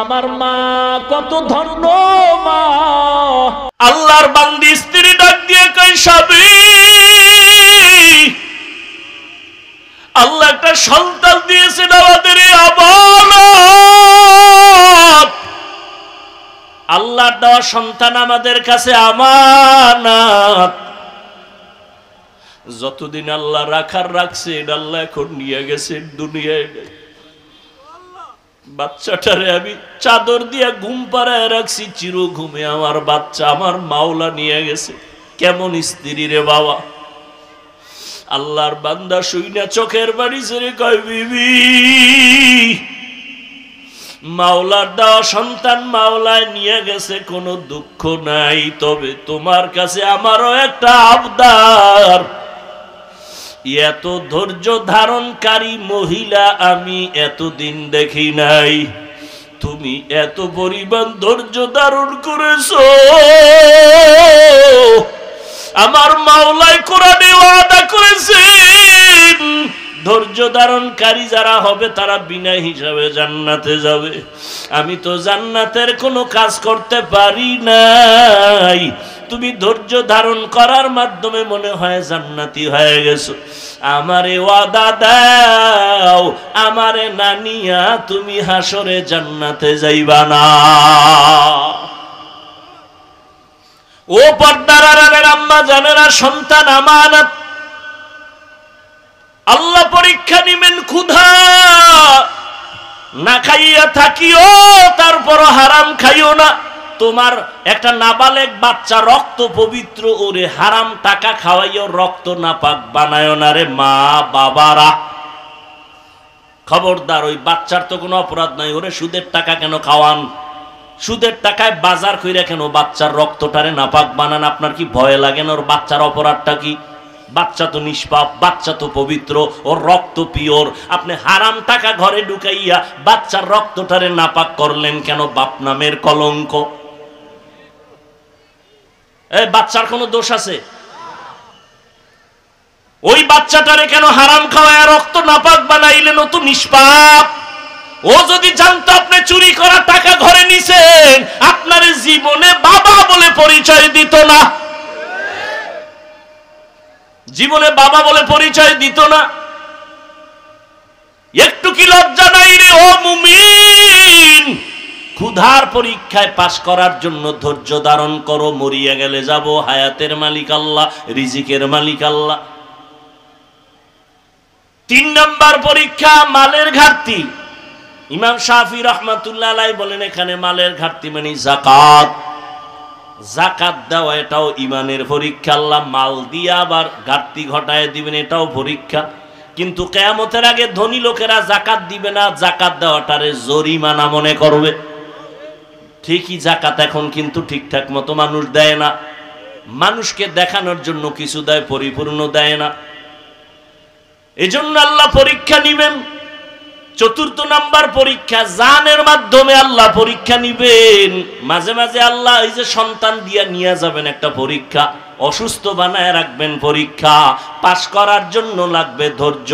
আমার মা কত ধন্য মা। আল্লাহর বান্দি স্ত্রী ডাক দিয়ে কয় স্বামী, আল্লাহ একটা সন্তান দিয়েছেন আমাদের আমানত। আল্লাহর দেওয়া সন্তান আমাদের কাছে আমানত। যতদিন আল্লাহ রাখার রাখছে, আল্লাহ এখন নিয়ে গেছে দুনিয়ায়। বাচ্চাটারে আমি চাদর দিয়া ঘুম পাড়ায় রাখছি, চির ঘুমে আমার বাচ্চা আমার মাওলা নিয়ে গেছে। কেমন স্ত্রী রে বাবা। আল্লাহর বান্দা শুইনা চোখের বাড়ি ছেড়ে কয় বিবি, মাওলার দেওয়া সন্তান মাওলায় নিয়ে গেছে, কোনো দুঃখ নাই, তবে তোমার কাছে আমারও একটা আবদার। এত ধৈর্য ধারণকারী মহিলা আমি এতদিন দেখি নাই। তুমি এত পরিমাণ ধৈর্য ধারণ করেছো। আমার মাওলাই কোরআনে ওয়াদা করেছেন, ধৈর্য ধারণকারী যারা হবে তারা বিনা হিসাবে জান্নাতে যাবে। আমি তো জান্নাতের কোনো কাজ করতে পারি নাই, তুমি ধৈর্য ধারণ করার মাধ্যমে মনে হয় জান্নাতি হয়ে গেছো। আমারে ওয়াদা দাও, আমারে নানিয়া তুমি হাসরে জান্নাতে যাইবা না। ও পর্দার আড়ালের আম্মা জানেরা, সন্তান আমানত। আল্লাহ পরীক্ষা নিবেন। ক্ষুধা না খাইয়া থাকিও, তারপর হারাম খাইও না। তোমার একটা নাবালেগ বাচ্চা রক্ত পবিত্র, ওরে হারাম টাকা খাওয়াইও রক্ত নাপাক বানায় না রে মা বাবারা। খবরদার, ওই বাচ্চার তো কোনো অপরাধ নাই, ওরে সুদের টাকা কেন খাওয়ান? সুদের টাকায় বাজার কইরা কেন বাচ্চার রক্তটারে নাপাক বানান? আপনার কি ভয় লাগে না? ওর বাচ্চার অপরাধটা কি? বাচ্চা তো নিষ্পাপ, বাচ্চা তো পবিত্র, ওর রক্ত পিওর। আপনি হারাম টাকা ঘরে ঢুকাইয়া বাচ্চার রক্তটারে নাপাক করলেন কেন? বাপ নামের কলঙ্ক। এই বাচ্চার কোনো দোষ আছে? ওই বাচ্চাটারে কেন হারাম খাওয়ায় রক্ত নাপাক বানাইলেন? ও তো নিষ্পাপ। ও যদি জানতো আপনি চুরি করা টাকা ঘরে নিছেন, আপনার জীবনে বাবা বলে পরিচয় দিত না, জীবনে বাবা বলে পরিচয় দিত না। একটু কি লজ্জা নাই রে ও মুমিন? ক্ষুধার পরীক্ষায় পাশ করার জন্য ধৈর্য ধারণ করো। মরিয়া গেলে যাব, হায়াতের মালিক আল্লাহ, রিজিকের মালিক আল্লাহ। 3 নাম্বার পরীক্ষা মালের ঘাটতি। ইমাম শাফি রাহমাতুল্লাহ আলাইহি বলেন, এখানে মালের ঘাটতি মানে যাকাত। যাকাত দেওয়া এটাও ইমানের পরীক্ষা। আল্লাহ মাল দিয়ে আবার ঘাটতি ঘটায় দিবেন, এটাও পরীক্ষা। কিন্তু কিয়ামতের আগে ধনী লোকেরা যাকাত দিবে না, যাকাত দেওয়াটারে জরিমানা মনে করবে। ঠিকই যাকাত এখন কিন্তু ঠিকঠাক মতো মানুষ দেয় না। মানুষকে দেখানোর জন্য কিছু দেয়, পরিপূর্ণ দেয় না। এজন্য আল্লাহ পরীক্ষা নিবেন। 4র্থ নাম্বার পরীক্ষা, জানের মাধ্যমে আল্লাহ পরীক্ষা নিবেন। মাঝে মাঝে আল্লাহ এই যে সন্তান দিয়া নিয়ে যাবেন, একটা পরীক্ষা। অসুস্থ বানায় রাখবেন, পরীক্ষা। পাস করার জন্য লাগবে ধৈর্য।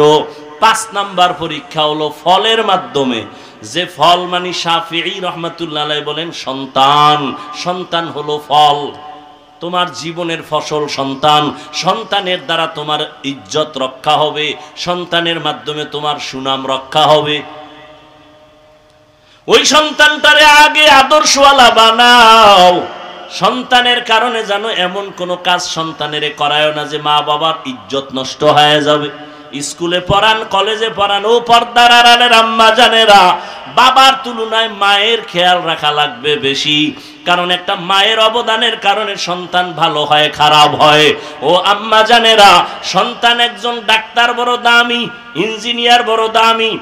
5 নাম্বার পরীক্ষা হলো ফলের মাধ্যমে। যে ফল মানে শাফিঈ রাহমাতুল্লাহ আলাইহি বলেন সন্তান। সন্তান হলো ফল, তোমার জীবনের ফসল সন্তান। সন্তানের দ্বারা তোমার ইজ্জত রক্ষা হবে, সন্তানের মাধ্যমে তোমার সুনাম রক্ষা হবে। ওই সন্তানটারে আগে আদর্শওয়ালা বানাও। সন্তানের কারণে যেন এমন কোন কাজ সন্তানের করায় না যে মা বাবার ইজ্জত নষ্ট হয়ে যাবে। স্কুলে পড়ান, কলেজে পড়ান, ও পর্দার আড়ালের আম্মা জানেরা, বাবার তুলনায় মায়ের খেয়াল রাখা লাগবে বেশি। কারণ একটা মায়ের অবদানের কারণে সন্তান ভালো হয়, খারাপ হয়। ও আম্মা জানেরা, সন্তান একজন ডাক্তার বড় দামি, ইঞ্জিনিয়ার বড় দামি,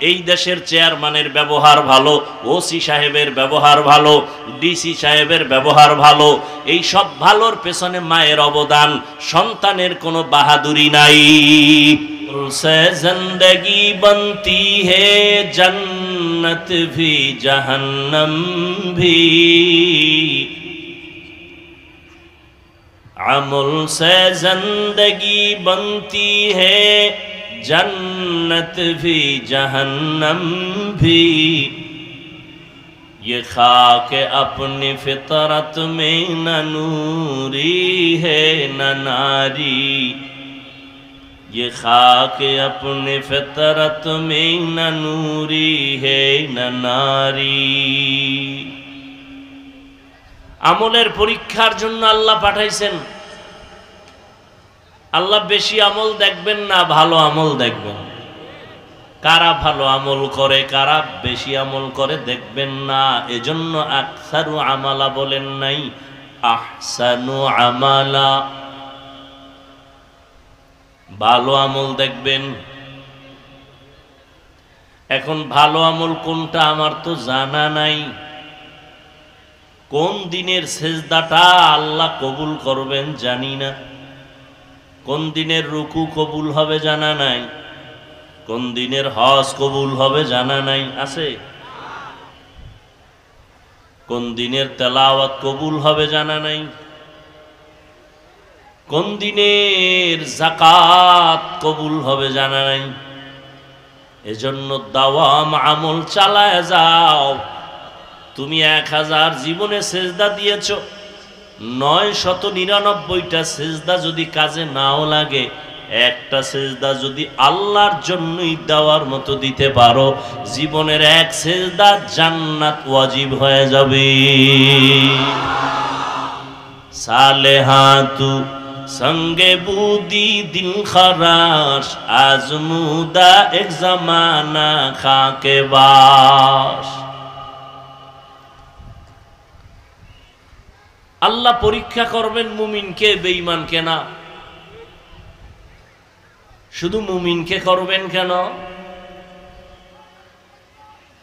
এই দেশের চেয়ারম্যানের ব্যবহার ভালো, ওসি সাহেবের ব্যবহার ভালো, ডিসি সাহেবের ব্যবহার ভালো, এই সব ভালোর পেছনে মায়ের অবদান। সন্তানের কোনো বাহাদুরি নাই। से जिंदगी बनती है जन्नत भी जहन्नम भी, अमल से जिंदगी बनती है जन्नत भी जहन्नम भी, ये खाक अपनी फितरत में न नूरी है न नारी, ये खाक अपने फितरत में न नूरी है न नारी। আমলের পরীক্ষার জন্য আল্লাহ পাঠাইছেন। আল্লাহ বেশি আমল দেখবেন না, ভালো আমল দেখবেন। কারা ভালো আমল করে কারা বেশি আমল করে দেখবেন না। এজন্য আকসারু আমালা বলেন নাই, আহসানু আমালা। ভালো আমল দেখবেন। এখন ভালো আমল কোনটা আমার তো জানা নাই। কোন দিনের সেজদাটা আল্লাহ কবুল করবেন জানি না। কোন দিনের রুকু কবুল হবে জানা নাই। কোন দিনের হজ কবুল হবে জানা নাই। আছে? কোন দিনের তেলাওয়াত কবুল হবে জানা নাই। কোন দিনের যাকাত কবুল হবে জানা নাই। এজন্য দাওয়াম আমল চালায় যাও। তুমি 1000 জীবনে সেজদা দিয়েছ, 999টা সেজদা যদি কাজে নাও লাগে, একটা সেজদা যদি আল্লাহর জন্যই দেওয়ার মতো দিতে পারো, জীবনের এক সেজদা জান্নাত ওয়াজিব হয়ে যাবে। সালেহাতু সঙ্গে বুদি দিল খরাশ, আজমুদা এক জামানা খাকে বাস। আল্লাহ পরীক্ষা করবেন মুমিনকে, বেঈমানকে না। শুধু মুমিনকে করবেন কেন?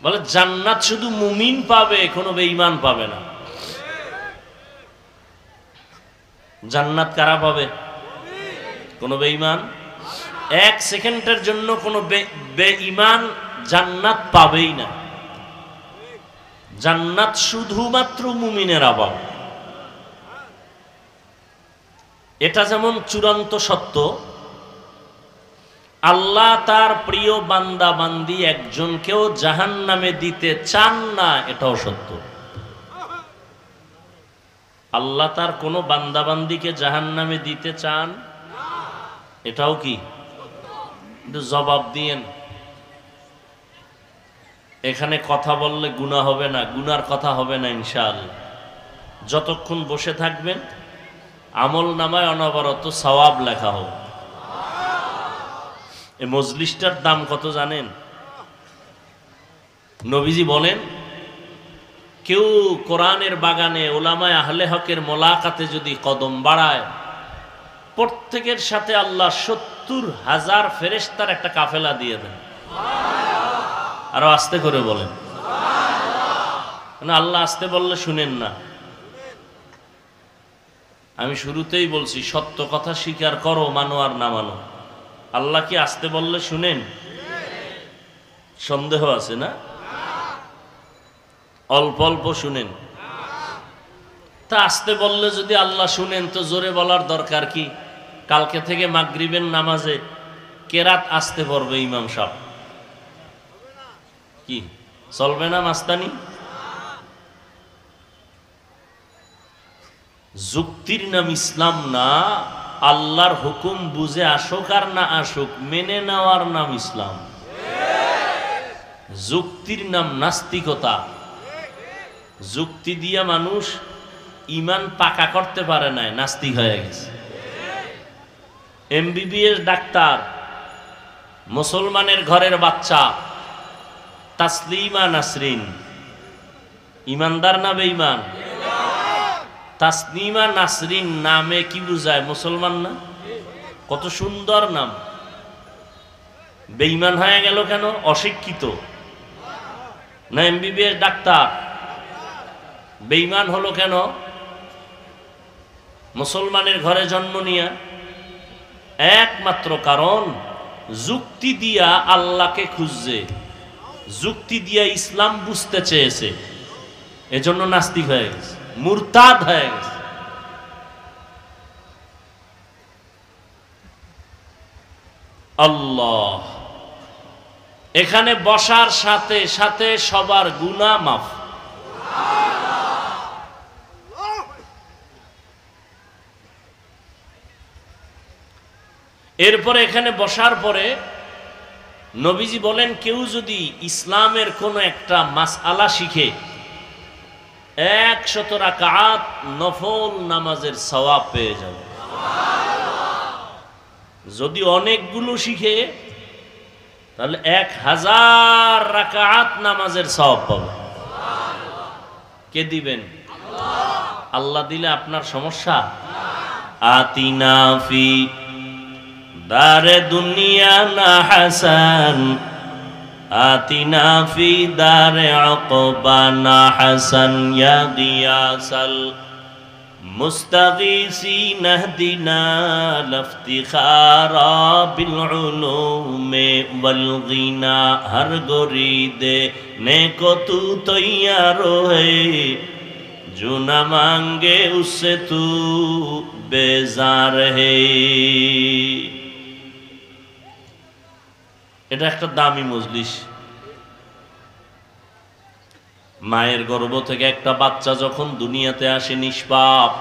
বলে জান্নাত শুধু মুমিন পাবে, কোনো বেঈমান পাবে না। জান্নাত কারা পাবে? কোনো বেঈমান। 1 সেকেন্ডের জন্য কোনো বেঈমান জান্নাত পাবেই না। জান্নাত শুধুমাত্র মুমিনেরা পাবে। এটা যেমন চূড়ান্ত সত্য, আল্লাহ তার প্রিয় বান্দা বান্দি একজনকেও জাহান্নামে দিতে চান না, এটাও সত্য। আল্লাহ তার কোনো বান্দা বান্দিকে জাহান্নামে দিতে চান, এটাও কি? কিন্তু জবাব দিয়েন। এখানে কথা বললে গুনাহ হবে না, গুনার কথা হবে না ইনশাআল্লাহ। যতক্ষণ বসে থাকবেন আমল নামায় অনবরত সওয়াব লেখা হবে। এই মজলিসটার দাম কত জানেন? নবীজি বলেন, কেউ কোরআনের বাগানে উলামায়ে আহলে হকের মোলাকাতে যদি কদম বাড়ায়, প্রত্যেকের সাথে আল্লাহ 70,000 ফেরেশতার একটা কাফেলা দিয়ে দেন। আরো আস্তে করে বলেন। আল্লাহ আস্তে বললে শুনেন না। আমি শুরুতেই বলছি, সত্য কথা স্বীকার করো, মানো আর না মানো। আল্লাহ কি আস্তে বললে শুনেন? সন্দেহ আছে না? অল্প অল্প শুনেন। তা আস্তে বললে যদি আল্লাহ শুনেন, তো জোরে বলার দরকার কি? কালকে থেকে মাগরিবের নামাজে কেরাত আস্তে পড়বে ইমাম সাহেব। কি চলবে না মাস্তানি? যুক্তির নাম ইসলাম না। আল্লাহর হুকুম বুঝে আসুক আর না আসুক, মেনে নেওয়ার নাম ইসলাম। যুক্তির নাম নাস্তিকতা। যুক্তি দিয়া মানুষ ইমান পাকা করতে পারে না, নাস্তিক হয়ে গেছে। এমবিবিএস ডাক্তার, মুসলমানের ঘরের বাচ্চা, তাসলিমা নাসরিন ইমানদার না বেঈমান? তাসলিমা নাসরিন নামে কি বুঝায়? মুসলমান না? কত সুন্দর নাম। বেঈমান হয়ে গেল কেন? অশিক্ষিত না? এমবিবিএস ডাক্তার বেঈমান হলো কেন? মুসলমানের ঘরে জন্ম নিয়া। একমাত্র কারণ যুক্তি দিয়া আল্লাহকে খুঁজছে, যুক্তি দিয়া ইসলাম বুঝতে চেয়েছে, এজন্য নাস্তিক হয়ে গেছে, মুরতাদ হয়ে গেছে। আল্লাহ এখানে বসার সাথে সাথে সবার গুনাহ মাফ। এরপরে এখানে বসার পরে নবীজি বলেন, কেউ যদি ইসলামের কোনো একটা মাসআলা শিখে 100 রাকাত নফল নামাজের সওয়াব পেয়ে যাবে। যদি অনেকগুলো শিখে তাহলে 1000 রাকাত নামাজের সওয়াব পাবে। কে দিবেন? আল্লাহ দিলে আপনার সমস্যা? আতিনা ফি দারে দুনিয়া না হাসান, আতিনা ফি দারে আকবা না হাসান, ইয়া গিয়াসাল মুস্তাগীসিন ইহদিনা লফতিখারা বিল উলুমে ওয়াল গিনা, হর গরিদে নেকো তু তৈয়ার হে, जो न मांगे उससे तू बेजार है। এটা একটা দামি মজলিস। মায়ের গর্ভ থেকে একটা বাচ্চা যখন দুনিয়াতে আসে নিষ্পাপ,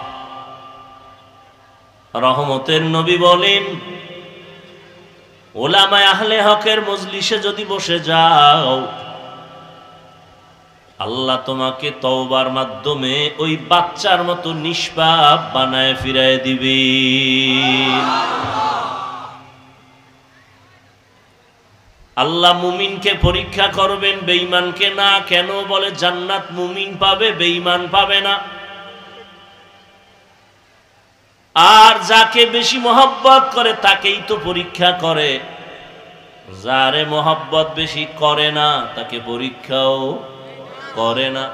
রহমতের নবী বলেন, ওলামায়ে আহলে হকের মজলিসে যদি বসে যাও, আল্লাহ তোমাকে তওবার মাধ্যমে ওই বাচ্চার মতো নিষ্পাপ বানায় ফিরায় দিবে। আল্লাহ মুমিনকে পরীক্ষা করবেন, বেঈমানকে না। কেন? বলে জান্নাত মুমিন পাবে, বেঈমান পাবে না। আর যাকে বেশি মহব্বত করে তাকেই তো পরীক্ষা করে, যারে মহব্বত বেশি করে না তাকে পরীক্ষাও করে না।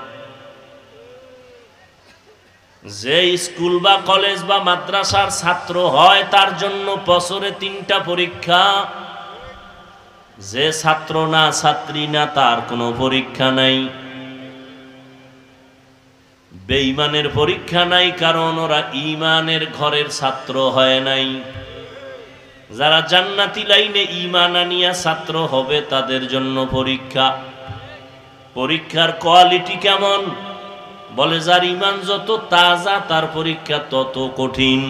যে স্কুল বা কলেজ বা মাদ্রাসার ছাত্র হয় তার জন্য বছরে 3টা পরীক্ষা। যে ছাত্র না, ছাত্রী না, তার কোনো পরীক্ষা নাই। বেঈমানের পরীক্ষা নাই, কারণ ওরা ঈমানের ঘরের ছাত্র হয় নাই। যারা জান্নাতি লাইনে ঈমান আনিয়া ছাত্র হবে তাদের জন্য পরীক্ষা। পরীক্ষার কোয়ালিটি কেমন? বলে যার ঈমান যত তাজা তার পরীক্ষা তত কঠিন।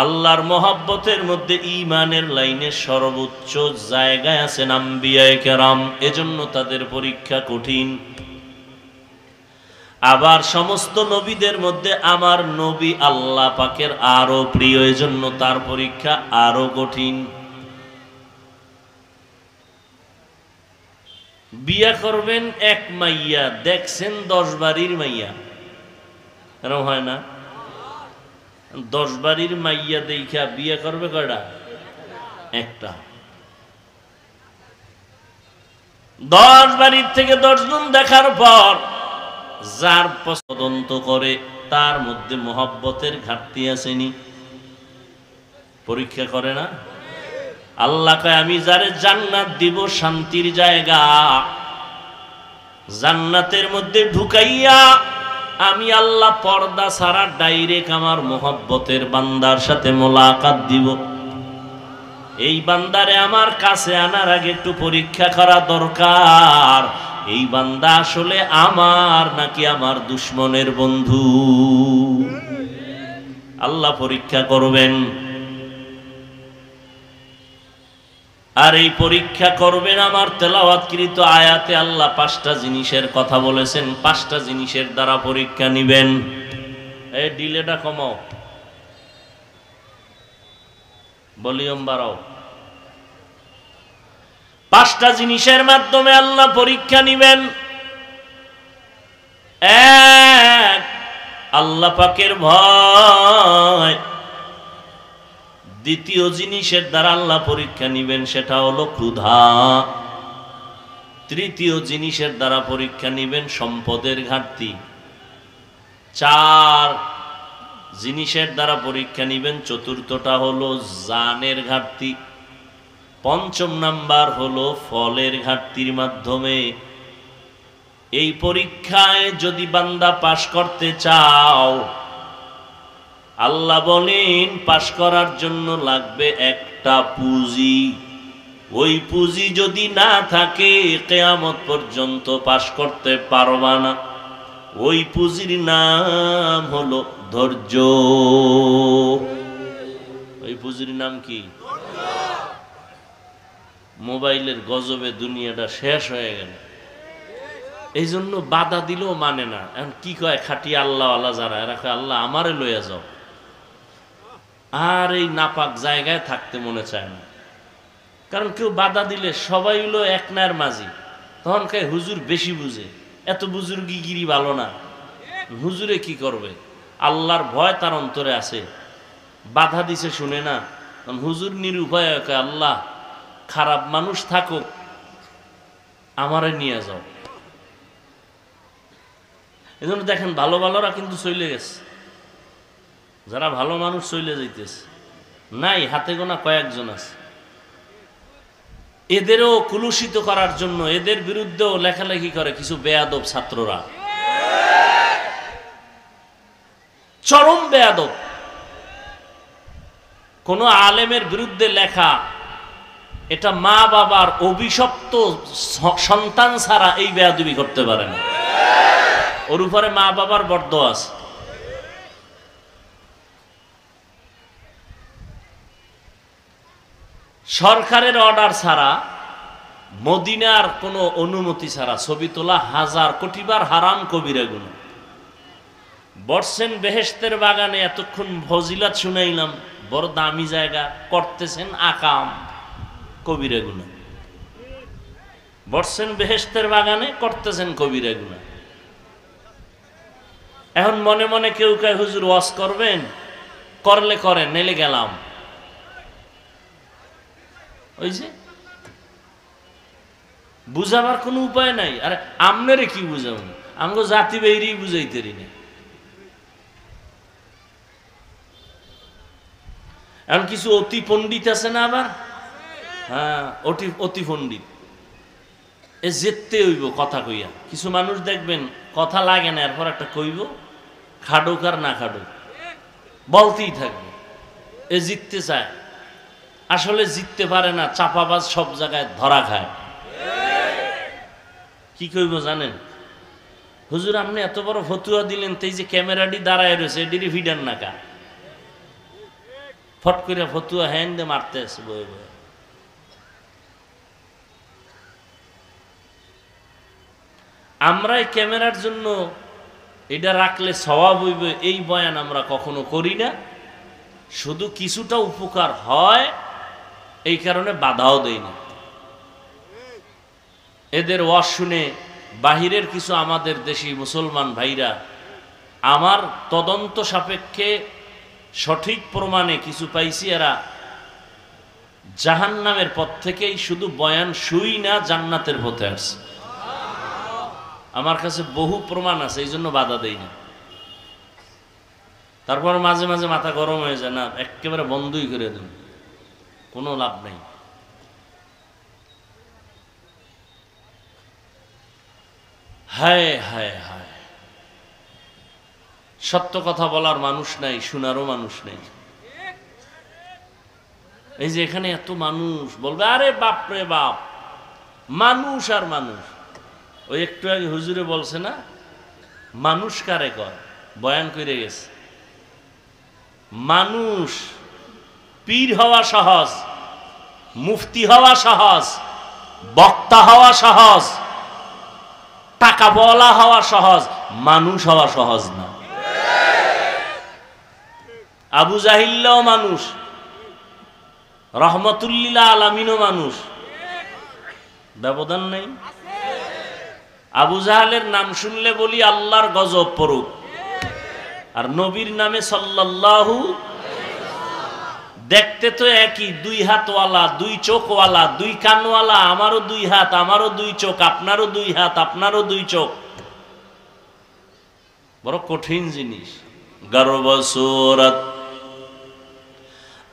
আল্লাহর মহব্বতের মধ্যে ঈমানের লাইনে সর্বোচ্চ জায়গায় আছেন আম্বিয়ায়ে কেরাম, এজন্য তাদের পরীক্ষা কঠিন। আবার সমস্ত নবীদের মধ্যে আমার নবী আল্লাহ পাকের আরো প্রিয়, এজন্য তার পরীক্ষা আরো কঠিন। বিয়া করবেন এক মাইয়া, দেখছেন 10 বাড়ির মাইয়া, এরকম হয় না? 10 বাড়ির মাইয়া দেখা বিয়ে করবে কয়টা? একটা। 10 বাড়ির থেকে 10 জন দেখার পর যার পছন্দ করে তার মধ্যে মহব্বতের ঘাটতি আসেনি, পরীক্ষা করে না? আল্লাহ কয় আমি যারে জান্নাত দিব, শান্তির জায়গা, জান্নাতের মধ্যে ঢুকাইয়া আমি আল্লাহ পর্দা ছাড়া ডাইরেক্ট আমার মহব্বতের বান্দার সাথে মোলাকাত দিব। এই বান্দারে আমার কাছে আনার আগে একটু পরীক্ষা করা দরকার, এই বান্দা আসলে আমার নাকি আমার দুশমনের বন্ধু। আল্লাহ পরীক্ষা করবেন। আর এই পরীক্ষা করবেন, আমার তেলাওয়াতকৃত আয়াতে আল্লাহ 5টা জিনিসের কথা বলেছেন। 5টা জিনিসের দ্বারা পরীক্ষা নিবেন। এই ডিলেটা কমাও, ভলিউম বাড়াও। 5টা জিনিসের মাধ্যমে আল্লাহ পরীক্ষা নিবেন। 1, আল্লাহ পাকের ভয়। দ্বিতীয় জিনিসের দ্বারা আল্লাহ পরীক্ষা নিবেন, সেটা হলো ক্ষুধা। তৃতীয় জিনিসের দ্বারা পরীক্ষা নিবেন সম্পদের ঘাটতি। 4 জিনিসের দ্বারা পরীক্ষা নিবেন, চতুর্থটা হলো জানের ঘাটতি। 5ম নাম্বার হলো ফলের ঘাটতির মাধ্যমে। এই পরীক্ষায় যদি বান্দা পাশ করতে চাও, আল্লাহ বলেন পাশ করার জন্য লাগবে একটা পুঁজি। ওই পুঁজি যদি না থাকে কিয়ামত পর্যন্ত পাশ করতে পারবা না। ওই পুঁজির নাম হলো ধৈর্য। ওই পুজুর নাম কি? মোবাইলের গজবে দুনিয়াটা শেষ হয়ে গেল। এই জন্য বাধা দিলেও মানে না। এখন কি কয় খাটি আল্লাহ আল্লাহ যারা, এরা কয় আল্লাহ আমারে লইয়া যাও, আর এই নাপাক জায়গায় থাকতে মনে চায় না। কারণ কেউ বাধা দিলে সবাই হলো এক নায়ের মাঝি, তখন কয় হুজুর বেশি বুঝে, এত বুজুর্গিগিরি ভালো না। হুজুরে কি করবে? আল্লাহর ভয় তার অন্তরে আছে, বাধা দিছে শুনে না। হুজুর নিরুপায় কয় আল্লাহ খারাপ মানুষ থাকুক, আমারে নিয়ে যাও। এই জন্য দেখেন ভালো ভালোরা কিন্তু চলে গেছে, যারা ভালো মানুষ চলে যাইতেছে, নাই হাতে গোনা কয়েকজন আছে। এদেরও কুলুষিত করার জন্য এদের বিরুদ্ধেও লেখালেখি করে কিছু বেয়াদব ছাত্ররা, চরম বেয়াদব। কোন আলেমের বিরুদ্ধে লেখা, এটা মা বাবার অভিশপ্ত সন্তান ছাড়া এই বেয়াদবি করতে পারে না। ওর উপরে মা বাবার বরদোয়া আছে। সরকারের অর্ডার ছাড়া, মদিনার কোনো অনুমতি ছাড়া ছবি তোলা 1000 কোটিবার হারাম, কবিরা গুনাহ। বসছেন বেহেশতের বাগানে, এতক্ষণ ফজিলত শুনাইলাম, বড় দামি জায়গা, করতেছেন আকাম, কবিরা গুনাহ। বসছেন বেহেশতের বাগানে, করতেছেন কবিরা গুনাহ। এখন মনে মনে কেউ কয় হুজুর ওয়াজ করবেন, করলে করেন, নেলে গেলাম। ওই যে বুঝাবার কোনো উপায় নাই। আরে আমনেরে কি বুঝাব, আমগো জাতি বেরি বুঝাইতে না। এখন কিছু অতি পণ্ডিত আছে না আবার, হ্যাঁ অতি পণ্ডিত, এ যেতে হইব কথা কইয়া। কিছু মানুষ দেখবেন কথা লাগে না, এরপর একটা কইব, খাডুক আর না খাডুক বলতেই থাকবে। এ জিততে চায়, আসলে জিততে পারে না, চাপাবাজ সব জায়গায় ধরা খায়। কি কইব জানেন? হুজুর আপনি এত বড় ফতুয়া দিলেন, তাই যে ক্যামেরাটি দাঁড়ায় রয়েছে এটির ভিডার নাকা, ফট করে ফতুয়া হ্যান্ড দিয়ে মারতে আছে বয়ে বয়ে। আমরা এই ক্যামেরার জন্য এটা রাখলে সওয়াব হইবে এই বয়ান আমরা কখনো করি না। শুধু কিছুটা উপকার হয় এই কারণে বাধাও দেই না। এদের ওয়াজ শুনে বাহিরের কিছু আমাদের দেশি মুসলমান ভাইরা, আমার তদন্ত সাপেক্ষে সঠিক প্রমাণে কিছু পাইছি, এরা জাহান্নামের পথ থেকেই শুধু বয়ান শুই না, জান্নাতের পথে আসছে। আমার কাছে বহু প্রমাণ আছে, এই জন্য বাধা দেই না। তারপর মাঝে মাঝে মাথা গরম হয়ে যায়, না একেবারে বন্ধই করে দেন, কোনো লাভ নেই। হায় হায় হায়, সত্য কথা বলার মানুষ নাই, শোনারও মানুষ নেই। এই যে এখানে এত মানুষ বলবে, আরে বাপ রে বাপ, মানুষ আর মানুষ। ওই একটু আগে হুজুরে বলছে না, মানুষ কারে কয়, বয়ান করে গেছে। মানুষ, পীর হওয়া সহজ, মুফতি হওয়া সহজ, বক্তা হওয়া সহজ, টাকা বলা হওয়া সহজ, মানুষ হওয়া সহজ না। আবু জাহিল্লাও মানুষ, রহমতুল্লিল আলামিনও মানুষ, ব্যবধান নেই। আবু জাহালের নাম শুনলে বলি আল্লাহর গজব পড়ুক, আর নবীর নামে সাল্লাল্লাহু, দেখতে তো একই, 2 হাতওয়ালা, 2 চোখওয়ালা, 2 কানওয়ালা। আমারও 2 হাত, আমারও 2 চোখ, আপনারও 2 হাত, আপনারও 2 চোখ। বড় কঠিন জিনিস। গর্ব সুরত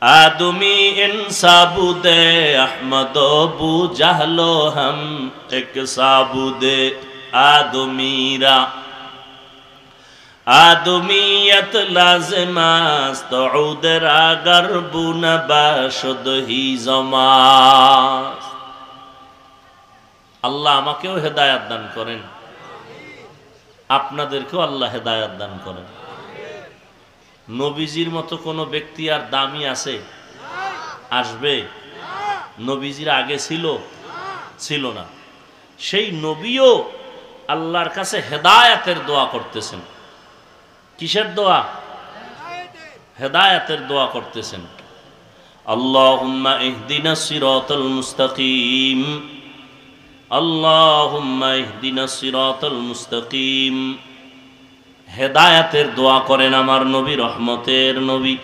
आदमी इंसाबुदे अहमद बू जहलो हम एक साबुदे आदमीरा आदमीयत लाजिमास्त उदरा गर्बुन बाशुद ही जमास। আল্লাহ আমাকেও হেদায়েত দান করেন, আপনাদেরকেও আল্লাহ হেদায়েত দান করেন। নবীজির মতো কোনো ব্যক্তি আর দামি আছে? আসবে? নবীজির আগে ছিল না। সেই নবীও আল্লাহর কাছে হেদায়েতের দোয়া করতেছেন। কিসের দোয়া? হেদায়েতের দোয়া করতেছেন। আল্লাহুম্মা ইহদিনাস সিরাতাল মুস্তাকিম, আল্লাহুম্মা ইহদিনাস সিরাতাল মুস্তাকিম। হেদায়েতের দোয়া করেন আমার নবী, রহমতের নবী।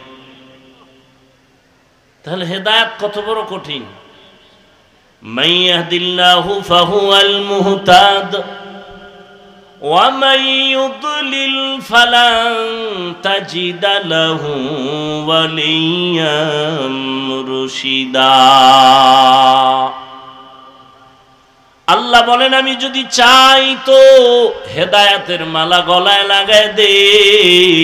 তাহলে হেদায়েত কত বড় কঠিন। মান ইয়াহদিল্লাহু ফাহুয়াল মুহতাদ ওয়া মান ইউদ্লিল ফালান তাজিদা লাহু ওয়ালিয়্যাম মুরশিদা। আল্লাহ বলেন আমি যদি চাই তো হেদায়েতের মালা গলায় লাগায় দেই,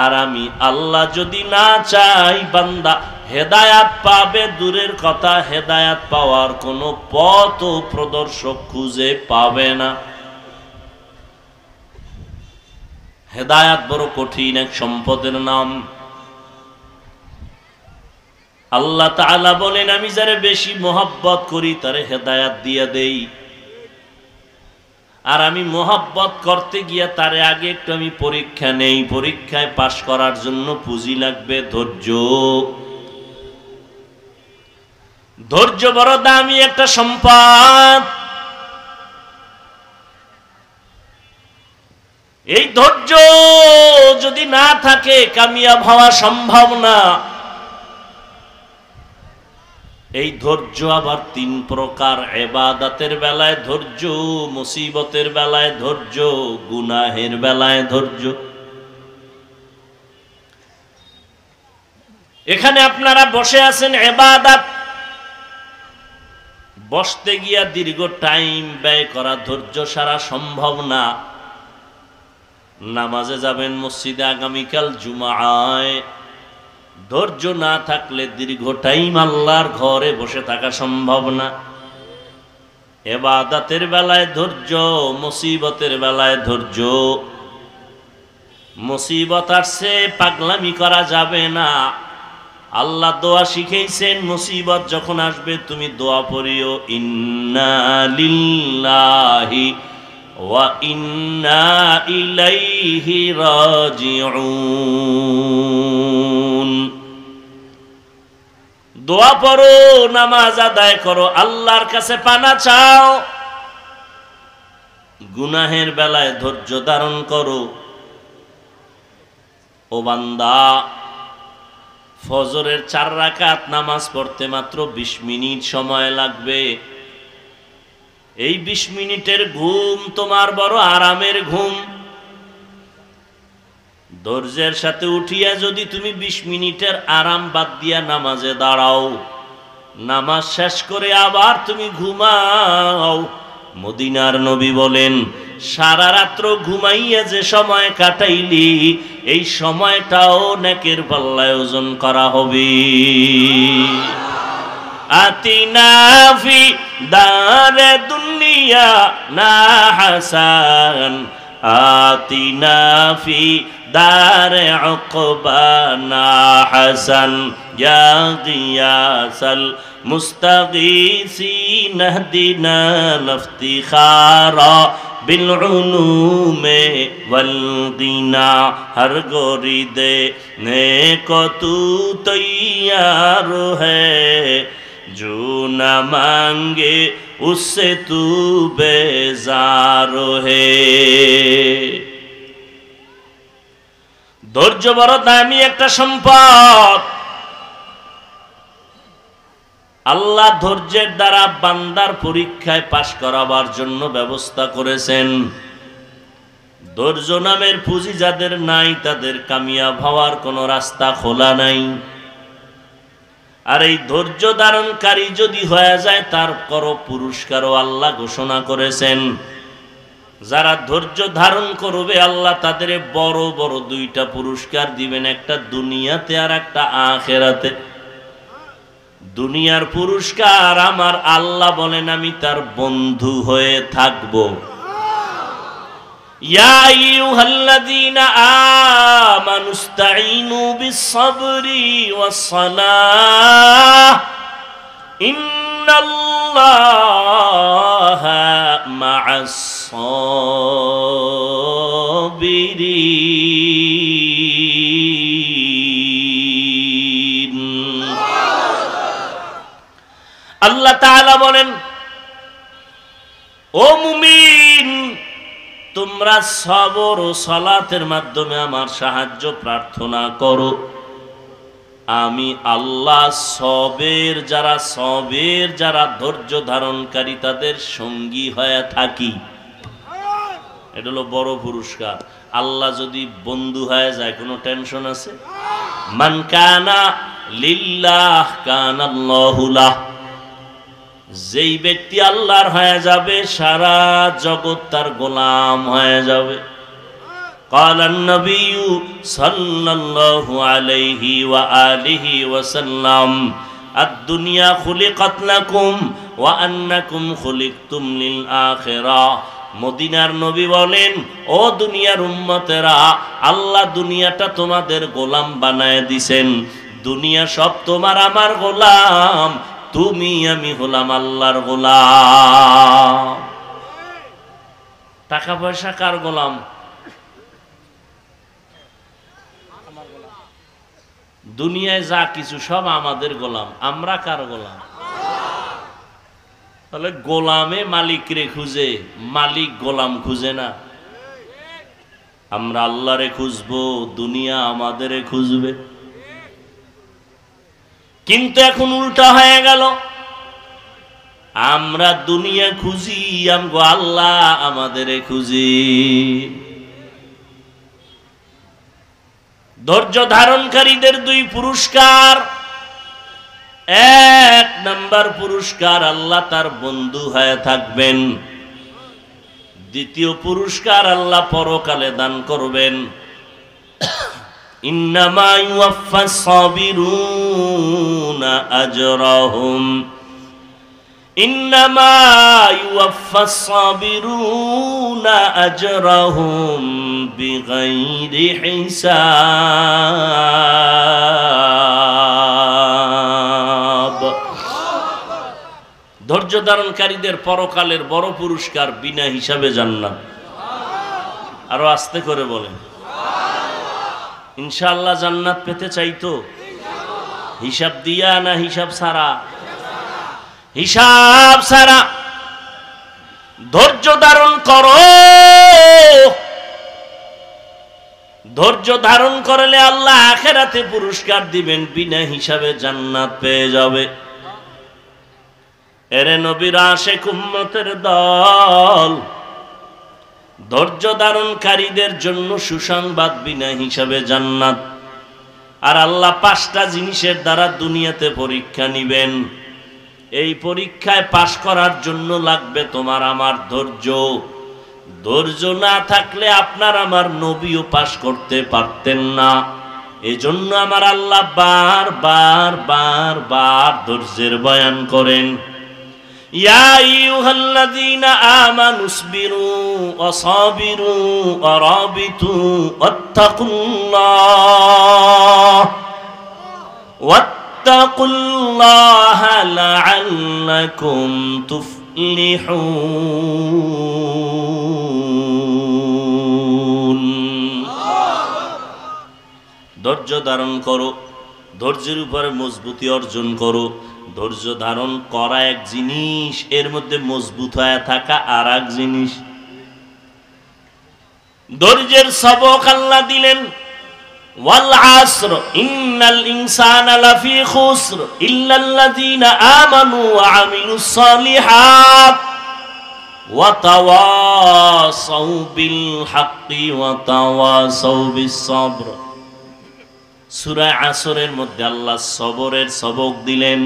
আর আমি আল্লাহ যদি না চাই বান্দা হেদায়াত পাবে দূরের কথা, হেদায়াত পাওয়ার কোনো পথ ও প্রদর্শক খুঁজে পাবে না। হেদায়াত বড় কঠিন এক সম্পদের নাম। আল্লাহ তাআলা বলেন আমি যারে বেশি মোহাব্বত করি তারে হেদায়াত দিয়া দেই, আর আমি মোহাব্বত করতে গিয়া তারে আগে একটু আমি পরীক্ষা নেই। পরীক্ষায় পাশ করার জন্য পুঁজি লাগবে ধৈর্য। ধৈর্য বড় দামি একটা সম্পদ। এই ধৈর্য যদি না থাকে কামিয়াব হওয়া সম্ভব না। এই ধৈর্য আবার তিন প্রকার। ইবাদতের বেলায় ধৈর্য, মুসিবতের বেলায় ধৈর্য, গুনাহের বেলায় ধৈর্য। এখানে আপনারা বসে আছেন ইবাদত, বসতে গিয়া দীর্ঘ টাইম ব্যয় করা ধৈর্য সারা সম্ভব না। নামাজে যাবেন মসজিদে আগামীকাল জুমায়, ধৈর্য না থাকলে দীর্ঘ টাইম আল্লাহর ঘরে বসে থাকা সম্ভব না। ইবাদতের বেলায় ধৈর্য, মুসিবতের বেলায় ধৈর্য। মুসিবত আসছে পাগলামি করা যাবে না। আল্লাহ দোয়া শিখাইছেন মুসিবত যখন আসবে তুমি দোয়া পড়িও, ইন্না লিল্লাহি ওয়া ইন্না ইলাইহি রাজিউন। দোয়া পড়ো, নামাজ আদায় করো, আল্লাহর কাছে পানা চাও। গুনাহের বেলায় ধৈর্য ধারণ করো। ও বান্দা, ফজরের 4 রাকাত নামাজ পড়তে মাত্র 20 মিনিট সময় লাগবে। এই 20 মিনিটের ঘুম তোমার বড় আরামের ঘুম। ধৈর্যের সাথে উঠিয়া যদি তুমি 20 মিনিটের আরাম বাদ দিয়া নামাজে দাঁড়াও, নামাজ শেষ করে আবার তুমি ঘুমাও, মদিনার নবী বলেন সারা রাত্র ঘুমাইয়া যে সময় কাটাইলি এই সময়টাও নেকের পাল্লায় ওজন করা হবে। আতিনা ফি দারে দুনিয়া না হাসান, আতিনা ফি দারে উকবা না হাসান, ইয়া গিয়াসাল মুস্তাগীসিন ইহদিনা লিফতিখারা বিল উলুমে ওয়াল গিনা। হর গরিদে নেকো তু তৈয়ার হ্যায়, जो न मांगे उससे तू बेजार है। ধৈর্য বড় দামি একটা সম্পদ। আল্লাহ ধৈর্যের দ্বারা বান্দার পরীক্ষায় পাশ করাবার জন্য ব্যবস্থা করেছেন। ধৈর্য নামের পুঁজি যাদের নাই তাদের কামিয়াব হওয়ার কোনো রাস্তা খোলা নাই। আর এই ধৈর্য ধারণকারী যদি হয়ে যায় তার করো পুরস্কারও আল্লাহ ঘোষণা করেছেন। যারা ধৈর্য ধারণ করবে আল্লাহ তাদের বড় বড় 2টা পুরস্কার দিবেন, একটা দুনিয়াতে আর একটা আখিরাতে। দুনিয়ার পুরস্কার আমার আল্লাহ বলেন আমি তার বন্ধু হয়ে থাকব। ইয়া আইয়ুহাল্লাযীনা আমানুস্তাঈনু বিস-সাবরি ওয়াস-সালাহ ইন্নাল্লাহা মা'আস-সাবিরিন। আল্লাহ তাআলা বলেন, ও মুমিন, তোমরা সবর ও সালাতের মাধ্যমে আমার সাহায্য প্রার্থনা করো। আমি আল্লাহ সবের যারা ধৈর্য ধারণকারী তাদের সঙ্গী হয়ে থাকি। এটা হলো বড় পুরস্কার। আল্লাহ যদি বন্ধু হয়ে যায় কোনো টেনশন আছে? মান কানা লিল্লাহ কানাল্লাহু লাহ। যেই ব্যক্তি আল্লাহর হয়ে যাবে সারা জগৎ তার গোলাম হয়ে যাবে। قال النبي صلى الله عليه وآله وسلم الدنيا خلقت لكم وأنكم خلقتم للآخرة। মদিনার নবী বলেন, ও দুনিয়ার উম্মতেরা, আল্লাহ দুনিয়াটা তোমাদের গোলাম বানায় দিছেন। দুনিয়া সব তোমার আমার গোলাম, তুমি আমি হলাম আল্লাহর গোলাম। টাকা পয়সা কার গোলাম? দুনিয়ায় যা কিছু সব আমাদের গোলাম, আমরা কার গোলাম? তাহলে গোলামে মালিকরে খুঁজে, মালিক গোলাম খুঁজে না। আমরা আল্লাহরে খুঁজবো, দুনিয়া আমাদেরে খুঁজবে। কিন্তু এখন উল্টা হয়ে গেল, আমরা দুনিয়া খুঁজি, আমগো আল্লাহ আমাদেরে খুঁজি। ধৈর্য ধারণকারীদের দুই পুরস্কার। এক নাম্বার পুরস্কার, আল্লাহ তার বন্ধু হয়ে থাকবেন। দ্বিতীয় পুরস্কার, আল্লাহ পরকালে দান করবেন। ইন্নামা ইউওয়াফাস সাবিরুনা আজরাহুম ইন্নামা ইউওয়াফাস সাবিরুনা আজরাহুম বিগাইরি হিসাব। ধৈর্য ধারণকারীদের পরকালের বড় পুরস্কার, বিনা হিসাবে জান্নাত। আরো আস্তে করে বলেন ইনশাআল্লাহ। জান্নাত পেতে চাইতো হিসাব দিয়া না হিসাব ছাড়া? হিসাব ছাড়া। ধৈর্য ধারণ করো, ধৈর্য ধারণ করলে আল্লাহ আখিরাতে পুরস্কার দিবেন, বিনা হিসাবে জান্নাত পেয়ে যাবে। এরে নবীর আশিক উম্মতের দল, ধৈর্য ধারণকারীদের জন্য সুসংবাদ, বিনা হিসাবে জান্নাত। আর আল্লাহ 5টা জিনিসের দ্বারা দুনিয়াতে পরীক্ষা নিবেন। এই পরীক্ষায় পাশ করার জন্য লাগবে তোমার আমার ধৈর্য। ধৈর্য না থাকলে আপনার আমার নবীও পাশ করতে পারতেন না। এজন্য আমার আল্লাহ বার বার বার বার ধৈর্যের বয়ান করেন। ইয়া আইয়ুহাল্লাযীনা আমানুসবিরু ওয়াসাবিরু ওয়ারাবিতু ওয়াত্তাকুল্লাহা লাআল্লাকুম তুফলিহুন। ধৈর্য ধারণ করো, ধৈর্যের উপরে মজবুতি অর্জন করো। ধৈর্য ধারণ করা এক জিনিস, এর মধ্যে মজবুত হয়ে থাকা আর এক জিনিস। ধৈর্যের সবক আল্লাহ দিলেন, ওয়াল আসর ইন্নাল ইনসানা লাফি খুসর ইল্লাল্লাযীনা আমানু ওয়া আমিলুস সালিহাত ওয়া তাওয়াসাউ বিল হাক্কি ওয়া তাওয়াসাউ বিস সাবর। সূরা আসরের মধ্যে আল্লাহ সবরের সবক দিলেন।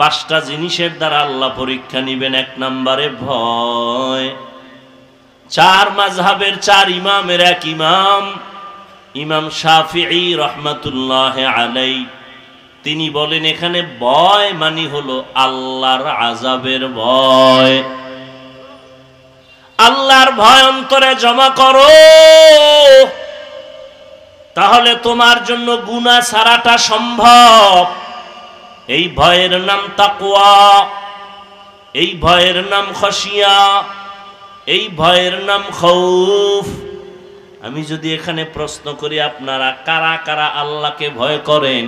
5টা জিনিসের দ্বারা আল্লাহ পরীক্ষা নিবেন। 1 নম্বরে ভয়। 4 মাযহাবের 4 ইমামের এক ইমাম, ইমাম শাফিঈ রহমাতুল্লাহ আলাইহি, তিনি বলেন এখানে ভয় মানে হলো আল্লাহর আযাবের ভয়। আল্লাহর ভয় অন্তরে জমা করো, তাহলে তোমার জন্য গুনাহ ছাড়াটা সম্ভব। এই ভয়ের নাম তাকওয়া, এই ভয়ের নাম খশিয়া, এই ভয়ের নাম খৌফ। আমি যদি এখানে প্রশ্ন করি আপনারা কারা কারা আল্লাহকে ভয় করেন,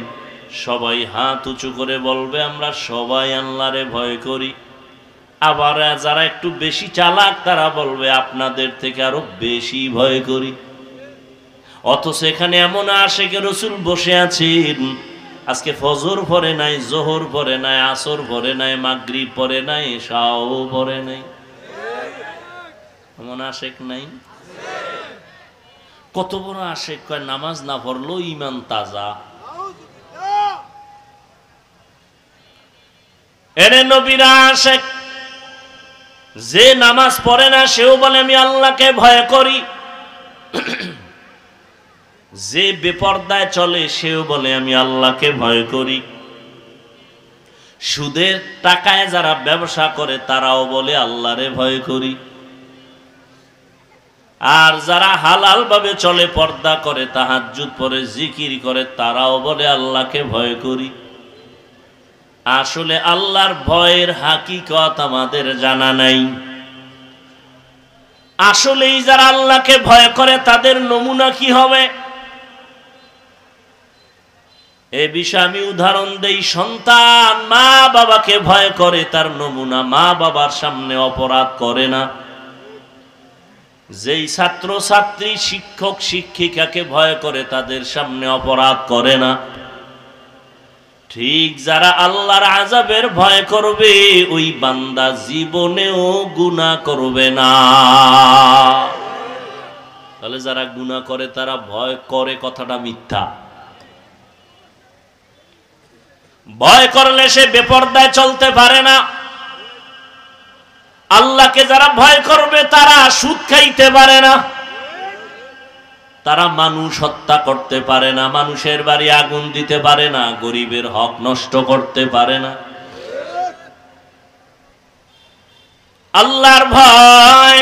সবাই হাত উঁচু করে বলবে আমরা সবাই আল্লাহরে ভয় করি। আবার যারা একটু বেশি চালাক তারা বলবে আপনাদের থেকে আরো বেশি ভয় করি। অথচ এখানে এমন আশিকে রাসূল বসে আছেন, আজকে ফজর পড়ে নাই, জোহর পড়ে নাই, আসর পড়ে নাই, মাগরিব পড়ে নাই, এশাও পড়ে নাই। এমন আশিক নাই? কত বড় আশিক, কয় নামাজ না পড়লেও ঈমান তাজা। এরে নবীরা আশিক, যে নামাজ পড়ে না সেও বলে আমি আল্লাহকে ভয় করি, যে বেপরদায় চলে সেও বলে আমি আল্লাহকে ভয় করি। সুদের টাকায় যারা ব্যবসা করে তারাও বলে আল্লাহরে ভয় করি। আর যারা হালাল ভাবে চলে, পর্দা করে, তাহাজ্জুদ পড়ে, জিকির করে, তারাও বলে আল্লাহকে ভয় করি। আসলে আল্লাহর ভয়ের হাকিকত আমাদের জানা নাই। আসলেই যারা আল্লাহকে ভয় করে তাদের নমুনা কি হবে এ বিষয়ে আমি উদাহরণ দেই। সন্তান মা বাবাকে ভয় করে, তার নমুনা মা বাবার সামনে অপরাধ করে না। যেই ছাত্র ছাত্রী শিক্ষক শিক্ষিকাকে ভয় করে তাদের সামনে অপরাধ করে না। ঠিক যারা আল্লাহর আযাবের ভয় করবে ওই বান্দা জীবনেও গুনাহ করবে না। তাহলে যারা গুনাহ করে তারা ভয় করে কথাটা মিথ্যা। ভয় করলে সে বেপরদায় চলতে পারে না। আল্লাহকে যারা ভয় করবে তারা সুদ খাইতে পারে না, তারা মানুষ হত্যা করতে পারে না, মানুষের বাড়ি আগুন দিতে পারে না, গরিবের হক নষ্ট করতে পারে না। আল্লাহর ভয়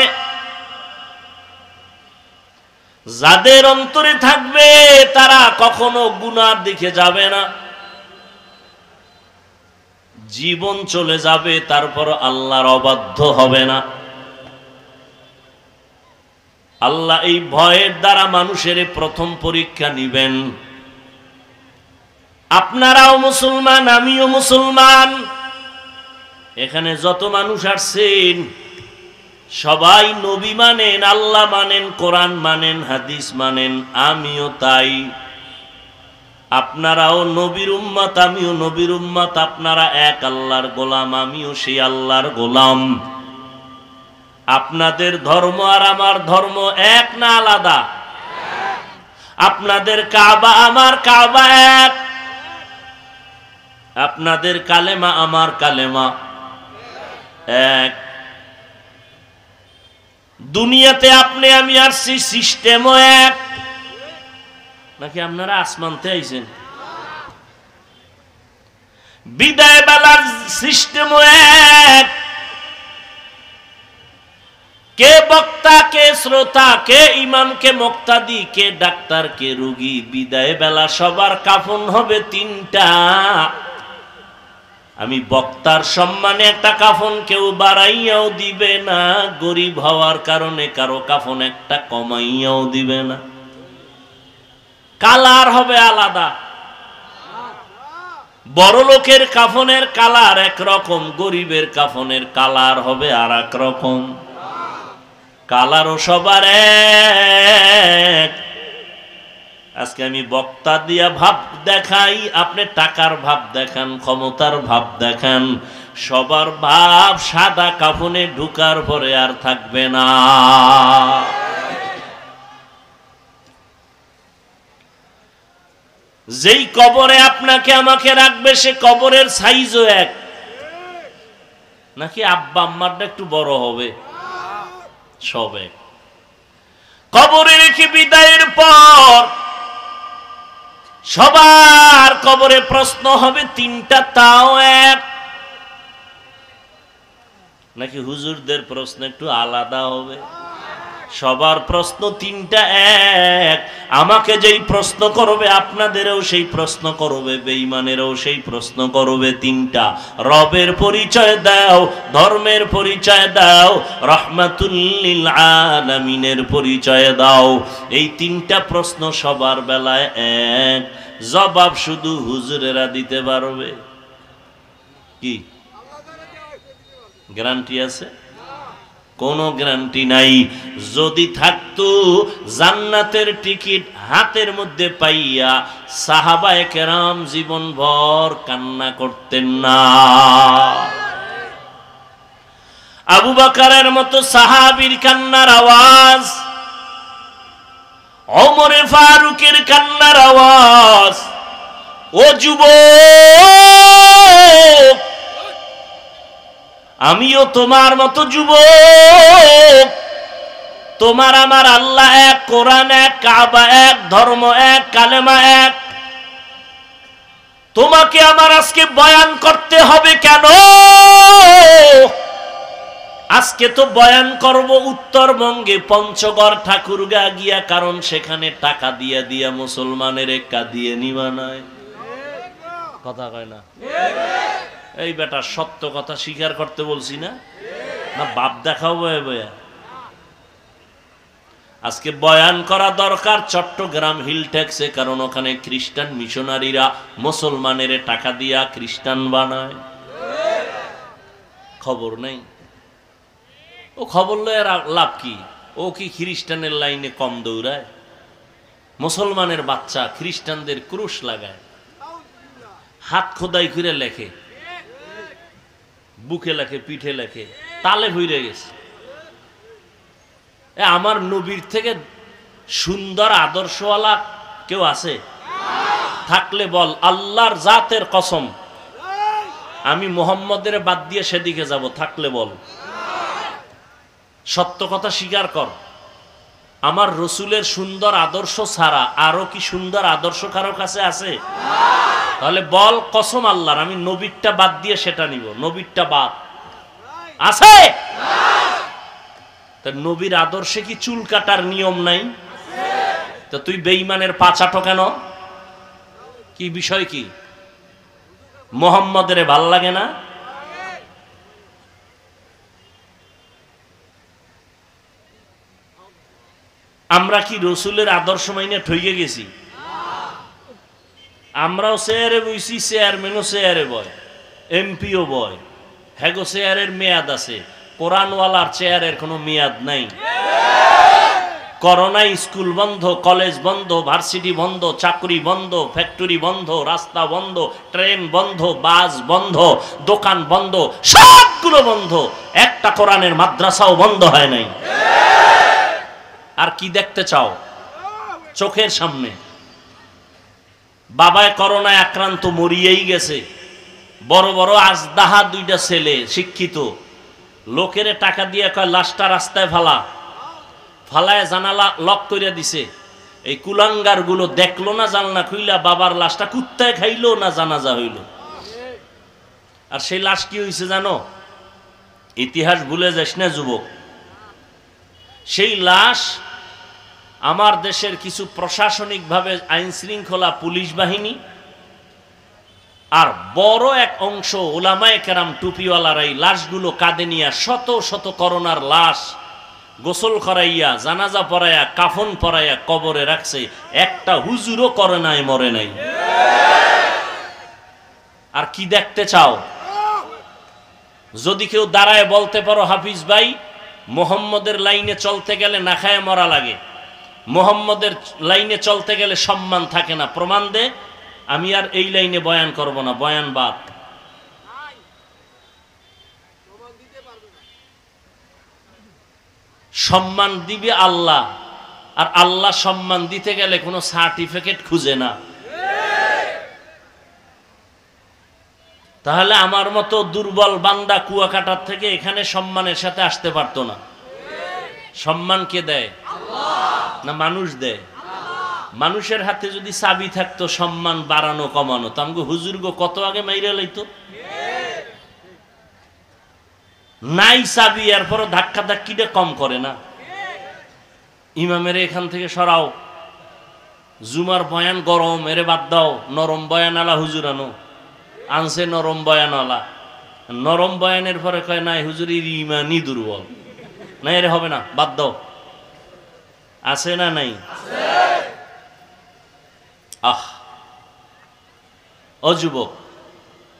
যাদের অন্তরে থাকবে তারা কখনো গুনার দিকে যাবে না। জীবন চলে যাবে তারপর আল্লাহর অবাধ্য হবে না। আল্লাহ এই ভয়ের দ্বারা মানুষের প্রথম পরীক্ষা নিবেন। আপনারাও মুসলমান, আমিও মুসলমান, এখানে যত মানুষ আসছেন সবাই নবী মানেন, আল্লাহ মানেন, কোরআন মানেন, হাদিস মানেন, আমিও তাই। আপনারাও নবীর উম্মত, আমিও নবীর উম্মত। আপনারা এক আল্লাহর গোলাম, আমিও সেই আল্লাহর গোলাম। আপনাদের ধর্ম আর আমার ধর্ম এক না আলাদা? আপনাদের কাবা আমার কাবা এক, আপনাদের কালেমা আমার কালেমা এক। দুনিয়াতে আপনি আমি আসছি, সিস্টেমও এক। নাকি আপনারা আসমানতে আইছেন? বিদায় বেলার সিস্টেমও এক। কে বক্তা, কে শ্রোতা, কে ইমাম, কে মুক্তাদি, কে ডাক্তার, কে রোগী। বিদায় বেলা সবার কাফন হবে তিনটা। আমি বক্তার সম্মানে একটা কাফন কেউ বাড়াইয়াও দিবে না, গরিব হওয়ার কারণে কারো কাফন একটা কমাইয়াও দিবে না। কালার হবে আলাদা। বড় লোকের কাফনের কালার একরকম, গরিবের কাফনের কালার হবে আর এক রকম। কালারও সবার এক। আজকে আমি বক্তা দিয়া ভাব দেখাই, আপনি টাকার ভাব দেখান, ক্ষমতার ভাব দেখান, সবার ভাব সাদা কাফনে ঢুকার পরে আর থাকবে না। যেই কবরে আপনাকে আমাকে রাখবে সে কবরের সাইজও এক। নাকি আব্বা আম্মারটা একটু বড় হবে? সব এক। কবরে রেখে বিদায়ের পর সবার কবরে প্রশ্ন হবে তিনটা, তাও এক। নাকি হুজুরদের প্রশ্ন একটু আলাদা হবে? সবার প্রশ্ন তিনটা এক। আমাকে যেই প্রশ্ন করবে আপনাদেরও সেই প্রশ্ন করবে, বেঈমানেরও সেই প্রশ্ন করবে। তিনটা, রবের পরিচয় দাও, ধর্মের পরিচয় দাও, রাহমাতুল লিল আলামিনের পরিচয় দাও। এই তিনটা প্রশ্ন সবার বেলায় এক, জবাব শুধু হুজুরেরা দিতে পারবে। কি গ্যারান্টি আছে? কোনো গ্যারান্টি নাই। যদি থাকতো জান্নাতের টিকিট হাতের মধ্যে পাইয়া সাহাবায়ে কেরাম জীবনভর কান্না করতেন না। আবু বকরের মতো সাহাবীর কান্নার আওয়াজ, ওমরে ফারুকের কান্নার আওয়াজ, ও যুবক আমিও তোমার মতো যুবক, তোমার আমার আল্লাহ এক, কোরআন এক, কাবা এক, ধর্ম এক, কালেমা এক। তোমাকে আমার আজকে বয়ান করতে হবে কেন? আজকে তো বয়ান করব উত্তরবঙ্গে পঞ্চগড় ঠাকুরগা গিয়া, কারণ সেখানে টাকা দিয়া দিয়া মুসলমানের কাঁদিয়ে নিবা নাই। কথা কয় না? এই বেটা সত্য কথা স্বীকার করতে বলছি না, না বাপ দেখাও বয়ে বয়া। আজকে বয়ান করা দরকার চট্টগ্রাম হিল ট্যাক্সে, কারণ ওখানে খ্রিস্টান মিশনারিরা মুসলমানের টাকা দিয়া খ্রিস্টান বানায়। খবর নেই, ও খবর লয়ে লাভ কি? ও কি খ্রিস্টানের লাইনে কম দৌড়ায়? মুসলমানের বাচ্চা খ্রিস্টানদের ক্রুশ লাগায়, হাত খোদাই করে লেখে, বুকে লেখে, পিঠে লেখে, তালে ভইরে গেছে। আমার নবীর থেকে সুন্দর আদর্শওয়ালা কেউ আছে? থাকলে বল। আল্লাহর জাতের কসম, আমি মুহাম্মদের বাদ দিয়ে সেদিকে যাব। থাকলে বল, সত্য কথা স্বীকার কর। আমার রসুলের সুন্দর আদর্শ ছাড়া আরো কি সুন্দর আদর্শ কারো কাছে আছে? তাহলে বল কসম আল্লাহর, আমি নবীরটা বাদ দিয়ে সেটা নিব। নবীরটা বাদ আছে? তা নবীর আদর্শে কি চুল কাটার নিয়ম নাই? তা তুই বেঈমানের পা চাটো কেন? কি বিষয়? কি মুহাম্মদের ভাল লাগে না? আমরা কি রসুলের আদর্শ মাইনে ঠইকে গেছি? আমরাও চেয়ারে বইছি, চেয়ারম্যানও চেয়ারে বয়, এমপিও বয়। হ্যাগো চেয়ারের মেয়াদ আছে, কোরআনওয়ালার চেয়ারের কোনো মেয়াদ নাই। করোনায় স্কুল বন্ধ, কলেজ বন্ধ, ভার্সিটি বন্ধ, চাকরি বন্ধ, ফ্যাক্টরি বন্ধ, রাস্তা বন্ধ, ট্রেন বন্ধ, বাস বন্ধ, দোকান বন্ধ, সবগুলো বন্ধ। একটা কোরআনের মাদ্রাসাও বন্ধ হয় নাই। আর কি দেখতে চাও চোখের সামনে? বাবায় করোনায় আক্রান্ত, মরিয়েই গেছে। বড় বড় আজদাহা দুইটা ছেলে শিক্ষিত, লোকের টাকা দিয়ে কয় লাশটা রাস্তায় ফালা, ফালায় জানালা লক করে দিছে। এই কুলাঙ্গার গুলো দেখলো না জানলা খুইলা, বাবার লাশটা কুত্তায় খাইলো না জানাজা হইল। আর সেই লাশ কি হয়েছে জানো? ইতিহাস ভুলে যাস না যুবক। সেই লাশ আমার দেশের কিছু প্রশাসনিকভাবে আইন শৃঙ্খলা পুলিশ বাহিনী আর বড় এক অংশ ওলামায়ে কেরাম টুপিওয়ালারা এই লাশগুলো কাঁধে নিয়ে শত শত করোনার লাশ গোসল করাইয়া, জানাজা পড়াইয়া, কাফন পরাইয়া কবরে রাখছে। একটা হুজুরও করে নাই, মরে নাই। আর কি দেখতে চাও? যদি কেউ দাঁড়ায় বলতে পারো হাফিজ ভাই, মুহাম্মদের লাইনে চলতে গেলে না খায় মরা লাগে, মুহাম্মদের লাইনে চলতে গেলে সম্মান থাকে না, প্রমাণ দে। আমি আর এই লাইনে বয়ান করব না, বয়ান বাদ। সম্মান দিবে আল্লাহ, আর আল্লাহ সম্মান দিতে গেলে কোনো সার্টিফিকেট খুঁজে না। তাহলে আমার মতো দুর্বল বান্দা কুয়াকাটার থেকে এখানে সম্মানের সাথে আসতে পারতো না। সম্মান কে দেয়? না মানুষ দেয়? মানুষের হাতে যদি চাবি থাকতো সম্মান বাড়ানো কমানো, তো আমাকে হুজুর গো কত আগে মাইরে লাইতো। নাই চাবি, এরপর ধাক্কা ধাক্কিটা কম করে না। ইমামের এখান থেকে সরাও, জুমার বয়ান গরম, এরে বাদ দাও, নরম বয়ান আলা হুজুর আনো। আনছে নরম বয়ান আলা, নরম বয়ানের পরে কয় নাই হুজুরের ইমানই দুর্বল, না এরে হবে না, বাদ দাও। আছে না নাই? আহ, ও যুবক,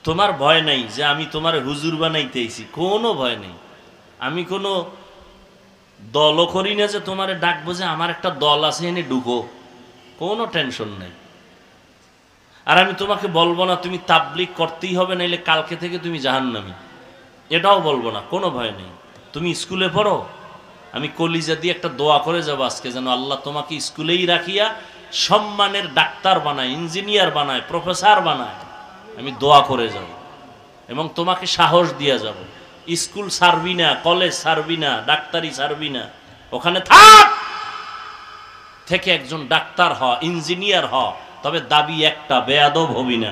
তোমার ভয় নাই যে আমি তোমার হুজুর বানাইতেছি, কোনো ভয় নেই। আমি কোনো দলও করি না যে তোমার ডাকবো যে আমার একটা দল আছে এনে ঢুকো, কোনো টেনশন নেই। আর আমি তোমাকে বলবো না তুমি তাবলিগ করতেই হবে, নাইলে কালকে থেকে তুমি জাহান্নামী, এটাও বলবো না, কোনো ভয় নেই। তুমি স্কুলে পড়ো, আমি কলিজা দিয়ে একটা দোয়া করে যাবো আজকে, যেন আল্লাহ তোমাকে স্কুলেই রাখিয়া সম্মানের ডাক্তার বানায়, ইঞ্জিনিয়ার বানায়, প্রফেসর বানায়, আমি দোয়া করে যাব এবং তোমাকে সাহস দিয়ে যাব। স্কুল ছাড়বি না, কলেজ ছাড়বি না, ডাক্তারি ছাড়বি না, ওখানে থাক, থেকে একজন ডাক্তার হ, ইঞ্জিনিয়ার হ, তবে দাবি একটা, বেয়াদব হবি না।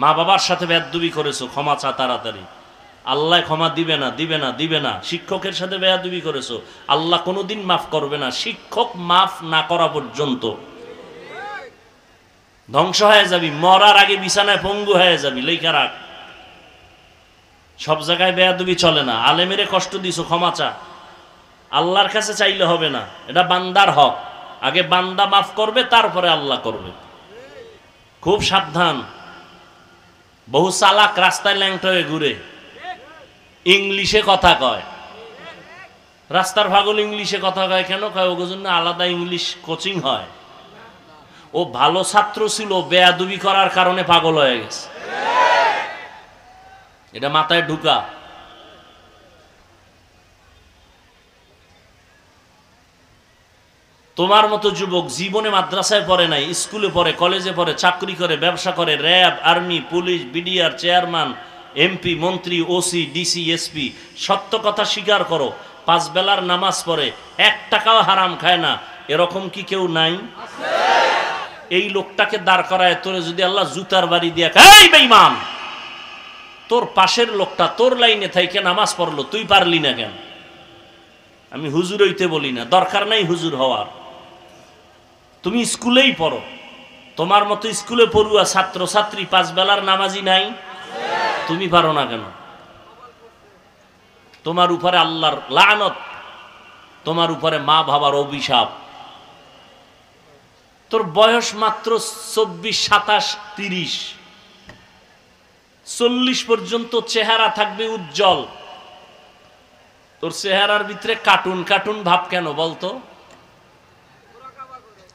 মা বাবার সাথে বেয়াদবি করেছো, ক্ষমা চা তাড়াতাড়ি, আল্লাহ ক্ষমা দিবে না, দিবে না, দিবে না। শিক্ষকের সাথে বেয়াদবি করেছো, আল্লাহ কোনোদিন মাফ করবে না, শিক্ষক মাফ না করা পর্যন্ত। ধ্বংস হয়ে যাবি, মরার আগে বিছানায় পঙ্গু হয়ে যাবি, লেখা রাখ। সব জায়গায় বেয়াদবি চলে না। আলেমেরে কষ্ট দিছো, ক্ষমা চা, আল্লাহর কাছে চাইলে হবে না, এটা বান্দার হক। আগে বান্দা মাফ করবে, তারপরে আল্লাহ করবে। খুব সাবধান। বহু চালাক রাস্তায় ল্যাংটা হয়ে ঘুরে, ইংলিশে কথা কয়, রাস্তার পাগল ইংলিশে কথা কয় কেন কয়? ওর জন্য আলাদা ইংলিশ কোচিং হয়। ও ভালো ছাত্র ছিল, বেয়াদবি করার কারণে পাগল হয়ে গেছে, এটা মাথায় ঢুকা। তোমার মতো যুবক জীবনে মাদ্রাসায় পড়ে নাই, স্কুলে পড়ে, কলেজে পড়ে, চাকরি করে, ব্যবসা করে, RAB, army, police, BDR chairman, MP, মন্ত্রী, ওসি, ডিসি, এসপি, সত্য কথা স্বীকার করো, 5 বেলার নামাজ পড়ে, 1 টাকাও হারাম খায় না, এরকম কি কেউ নাই? এই লোকটাকে দাঁড় করায় তোরে যদি আল্লাহ জুতার বাড়ি দিয়া, এই বেঈমান, তোর পাশের লোকটা তোর লাইনে থাইকে নামাজ পড়লো, তুই পারলি না কেন? আমি হুজুর হইতে বলি না, দরকার নাই হুজুর হওয়ার, তুমি স্কুলেই পড়ো। তোমার মতো স্কুলে পড়ুয়া ছাত্র ছাত্রী 5 বেলার নামাজি নাই, তুমি পারো না কেন? তোমার উপরে আল্লাহর লানত, তোমার উপরে মা বাবার অভিশাপ। তোর বয়স মাত্র 24, 27, 30, 40 পর্যন্ত চেহারা থাকবে উজ্জ্বল। তোর চেহারার ভিতরে কার্টুন কার্টুন ভাব কেন বলতো?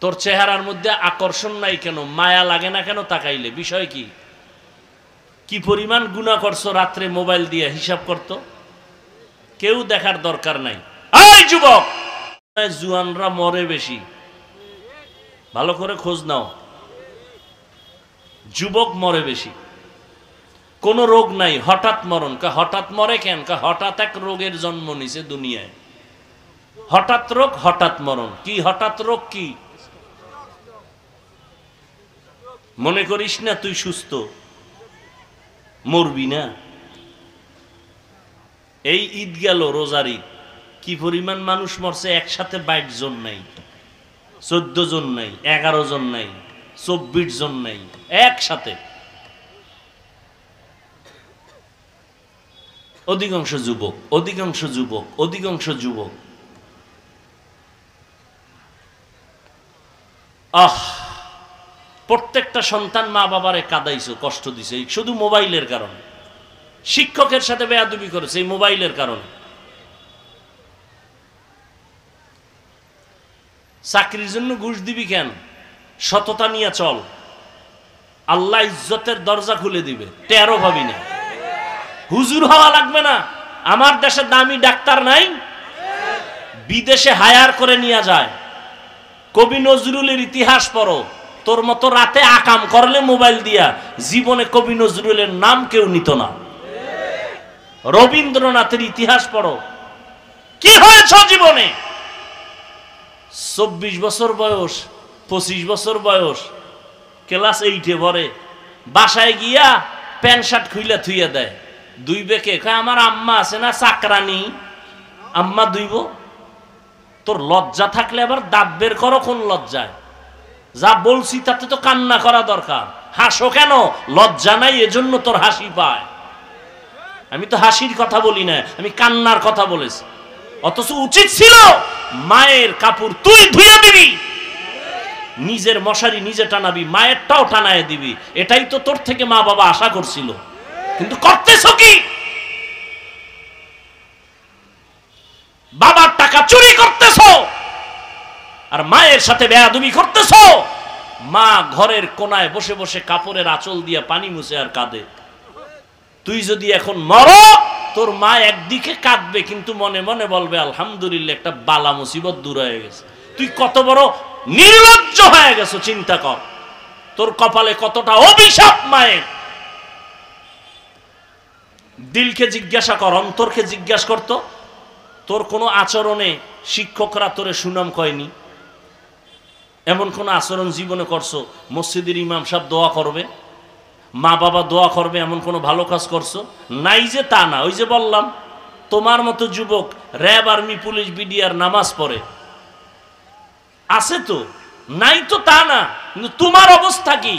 তোর চেহারার মধ্যে আকর্ষণ নাই কেন? মায়া লাগে না কেন তাকাইলে? বিষয় কি? কি পরিমাণ গুনাহ করছো রাত্রে মোবাইল দিয়ে, হিসাব করতো? কেউ দেখার দরকার নাই। এই যুবক, জুয়ানরা মরে বেশি, ভালো করে খোঁজ নাও, যুবক মরে বেশি। কোন রোগ নাই, হঠাৎ মরণ। হঠাৎ মরে কেন? হঠাৎ এক রোগের জন্ম নিছে দুনিয়ায়, হঠাৎ রোগ, হঠাৎ মরণ। কি হঠাৎ রোগ? কি মনে করিস না তুই সুস্থ, মরবি না। এই ঈদ গেল, রোজার ঈদ, কি পরিমাণ মানুষ মরছে একসাথে? 22 জন নাই, 14 জন নাই, 11 জন নাই, 24 জন নাই, একসাথে। অধিকাংশ যুবক, অধিকাংশ যুবক, অধিকাংশ যুবক। প্রত্যেকটা সন্তান মা বাবারে কাঁদাইছো, কষ্ট দিছে শুধু মোবাইলের কারণে। শিক্ষকের সাথে বেয়াদবি করেছে এই মোবাইলের কারণে। চাকরির জন্য ঘুষ দিবি কেন? সততা নিয়ে চল, আল্লাহ ইজ্জতের দরজা খুলে দিবে, টেরও ভাবি না। হুজুর হওয়া লাগবে না। আমার দেশে দামি ডাক্তার নাই, বিদেশে হায়ার করে নিয়ে যায়। কবি নজরুলের ইতিহাস পড়ো, তোর মতো রাতে আকাম করলে মোবাইল দিয়া, জীবনে কবি নজরুলের নাম কেউ নিত না। রবীন্দ্রনাথের ইতিহাস পড়ো, কি হয়েছ জীবনে? 24 বছর বয়স, 25 বছর বয়স, ক্লাস 8-এ পড়ে, বাসায় গিয়া প্যান্ট শার্ট খুইলা থুইয়া দেয়, দুইবে কে? কয় আমার আম্মা আছে না চাকরানি, আম্মা দুইব। তোর লজ্জা থাকলে আবার দাঁত বের করো কোন লজ্জায়? যা বলছি তাতে তো কান্না করা দরকার। হাসো কেন? লজ্জা নাই এজন্য তোর হাসি পায়। আমি তো হাসির কথা বলি না, আমি কান্নার কথা বলেছি। অথচ উচিত ছিল মায়ের কাপড় তুই ধুয়ে দিবি, নিজের মশারি নিজে টানাবি, মায়েরটাও টানায় দিবি। এটাই তো তোর থেকে মা বাবা আশা করছিল। কিন্তু করতেছো কি? বাবার টাকা চুরি করতেছো আর মায়ের সাথে বেয়াদবি করতেছো। মা ঘরের কোনায় বসে বসে কাপড়ের আঁচল দিয়ে পানি মুছে আর কাঁদে। তুই যদি এখন মরো, তোর মা একদিকে কাঁদবে কিন্তু মনে মনে বলবে আলহামদুলিল্লাহ, একটা বালা মুসিবত দূর হয়ে গেছে। তুই কত বড় নির্লজ্জ হয়ে গেছো চিন্তা কর। তোর কপালে কতটা অভিশাপ মায়ের। দিলকে জিজ্ঞাসা কর, অন্তরকে জিজ্ঞাসা করতো, তোর কোনো আচরণে শিক্ষকরা তোরে সুনাম কয়নি? এমন কোন আচরণ জীবনে করছো মসজিদের ইমাম সাহেব দোয়া করবে, মা বাবা দোয়া করবে, এমন কোনো ভালো কাজ করছো? নাই যে তা না। ওই যে বললাম, তোমার মতো যুবক র্যাব, আর্মি, পুলিশ, বিডিআর নামাজ পড়ে আছে তো, নাই তো তা না। কিন্তু তোমার অবস্থা কি?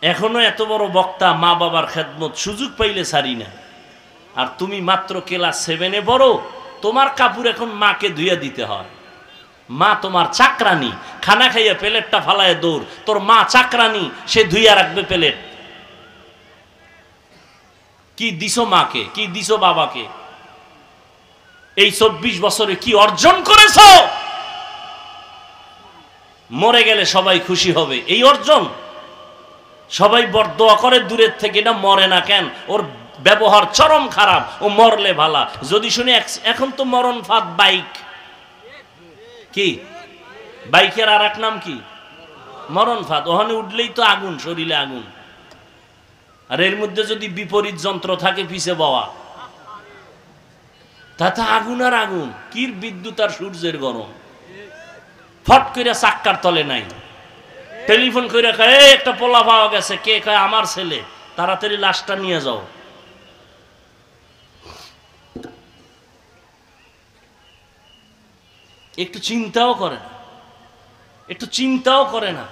এখনো এত বড় বক্তা, মা বাবার খেদমত সুযোগ পাইলে ছাড়ি না। আর তুমি মাত্র ক্লাস 7-এ পড়ো, তোমার কাপড় এখন মাকে ধুইয়া দিতে হয়। মা তোমার চাকরানি, খানা খাইয়া প্লেটটা ফালায় দৌড়। তোর মা চাকরানি, সে ধুইয়া রাখবে প্লেট। কি দিছো মাকে, কি দিছো বাবাকে? এই 24 বছরে কি অর্জন করেছো? মরে গেলে সবাই খুশি হবে, এই অর্জন। সবাই বরদোয়া করে দূরের থেকে, এটা মরে না কেন? ওর ব্যবহার চরম খারাপ, ও মরলে ভালা। যদি শুনি এখন তো মরণ ফাঁদ বাইক, কি বাইকের আর এক নাম কি? মরণ ফাঁদ। ওখানে উঠলেই তো আগুন, শরীরে আগুন। আর এর মধ্যে যদি বিপরীত যন্ত্র থাকে পিছে বওয়া, তাতে আগুন আর আগুন। কি বিদ্যুৎ আর সূর্যের গরম। ফট করে চাক্কার তলে নাই, টেলিফোন করে কয় একটা পোলা পাওয়া গেছে। কে? কয় আমার ছেলে। তাড়াতাড়ি লাশটা নিয়ে যাও। একটু চিন্তাও করে না, একটু চিন্তাও করে না।